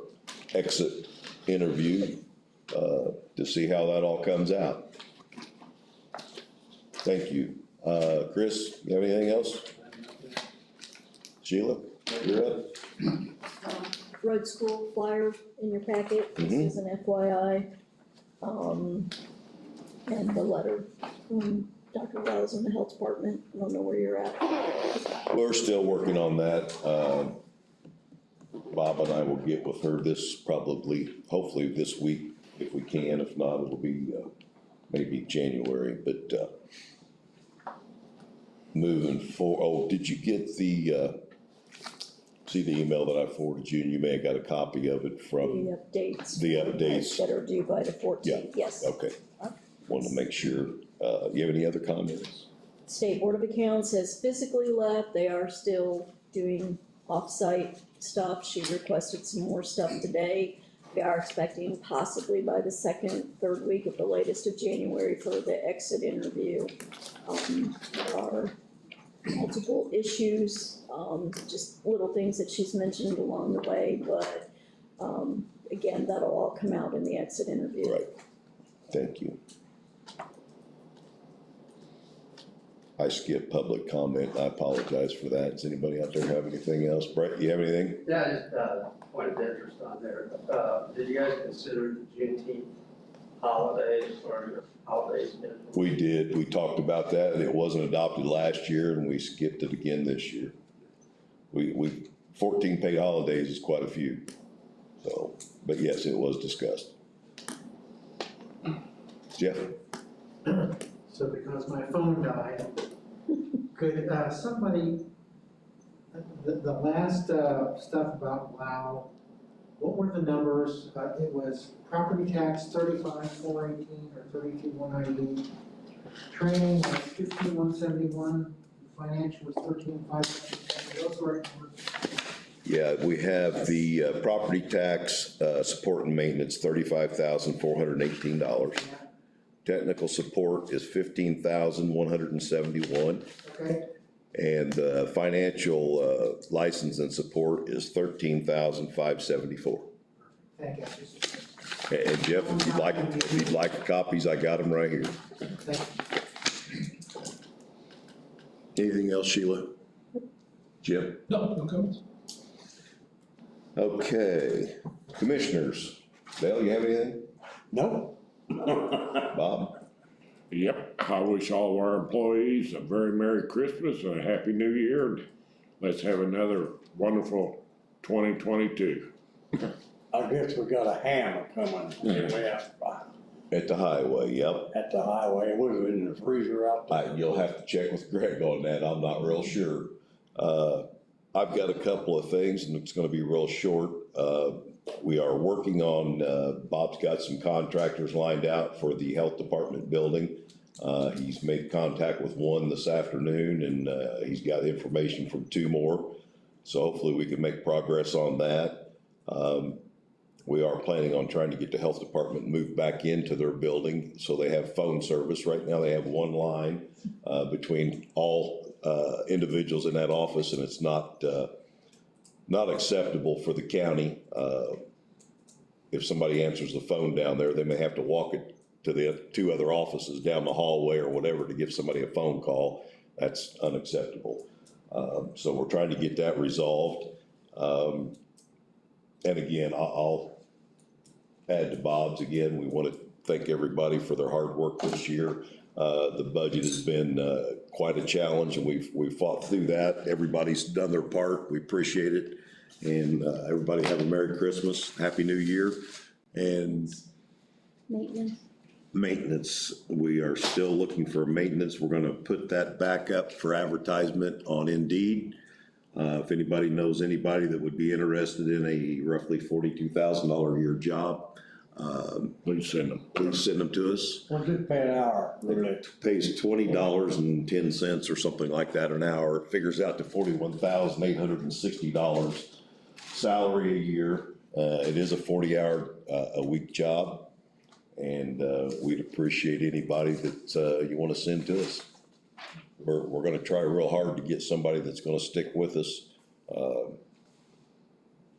exit interview to see how that all comes out. Thank you. Chris, you have anything else? Sheila, you're up. Road school flyer in your packet, this is an FYI. And the letter from Dr. Wells in the health department, I don't know where you're at. We're still working on that. Bob and I will get with her this probably, hopefully this week, if we can. If not, it'll be maybe January, but moving oh, did you get the, see the email that I forwarded you, and you may have got a copy of it from? The updates. The updates. That are due by the 14th, yes. Okay, wanted to make sure, you have any other comments? State Board of Accounts has physically left, they are still doing off-site stuff, she requested some more stuff today. We are expecting possibly by the third week at the latest of January for the exit interview. There are multiple issues, just little things that she's mentioned along the way, but, again, that'll all come out in the exit interview. Right, thank you. I skipped public comment, I apologize for that. Does anybody out there have anything else? Brett, you have anything? Yeah, just point of interest on there. Did you guys consider the Juneteenth holidays or your holidays? We did, we talked about that, and it wasn't adopted last year, and we skipped it again this year. We 14 paid holidays is quite a few, so, but yes, it was discussed. Jeff? So because my phone died, could somebody, the last stuff about WOW, what were the numbers? It was property tax 35,418 or 32,198. Training was 15,171. Financial was 13,500. Those were Yeah, we have the property tax, support and maintenance, $35,418. Technical support is $15,171. okay. And financial license and support is $13,574. Thank you. And Jeff, if you'd like copies, I got them right here. Thank you. Anything else, Sheila? Jim? No comments. Okay, commissioners, Dale, you have anything? No. Bob? Yep, I wish all of our employees a very Merry Christmas and a Happy New Year. Let's have another wonderful 2022. I guess we got a hammer coming way out by. At the highway, yep. At the highway, it would have been in the freezer out there. You'll have to check with Greg on that, I'm not real sure. I've got a couple of things, and it's gonna be real short. We are working on, Bob's got some contractors lined out for the health department building. He's made contact with one this afternoon, and he's got information from two more. So hopefully we can make progress on that. We are planning on trying to get the health department moved back into their building so they have phone service. Right now they have one line between all individuals in that office, and it's not acceptable for the county. If somebody answers the phone down there, they may have to walk it to the two other offices down the hallway or whatever to give somebody a phone call. That's unacceptable. So we're trying to get that resolved. And again, I'll add to Bob's again. We want to thank everybody for their hard work this year. The budget has been quite a challenge, and we've fought through that. Everybody's done their part. We appreciate it. And everybody have a Merry Christmas, Happy New Year. And maintenance, we are still looking for maintenance. We're gonna put that back up for advertisement on Indeed. If anybody knows anybody that would be interested in a roughly $42,000 a year job, Please send them. Please send them to us. What's it pay an hour, really? It pays $20.10 or something like that an hour. It figures out to $41,860 salary a year. It is a 40-hour a week job, and we'd appreciate anybody that you want to send to us. We're going to try real hard to get somebody that's going to stick with us.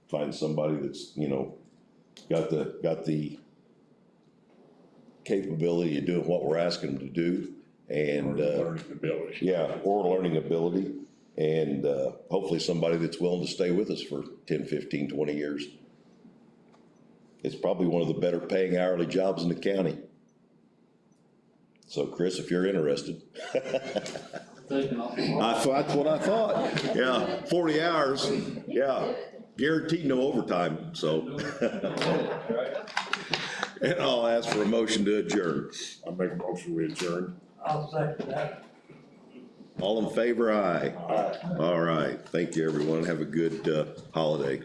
Find somebody that's, you know, got the capability of doing what we're asking them to do, and learning ability. Yeah, or learning ability, and hopefully somebody that's willing to stay with us for 10, 15, 20 years. It's probably one of the better paying hourly jobs in the county. So Chris, if you're interested. That's what I thought. Yeah, 40 hours, yeah, guaranteed no overtime, so. And I'll ask for a motion to adjourn. I make a motion we adjourn. I'll second that. All in favor, aye. Aye. All right, thank you, everyone. Have a good, holiday.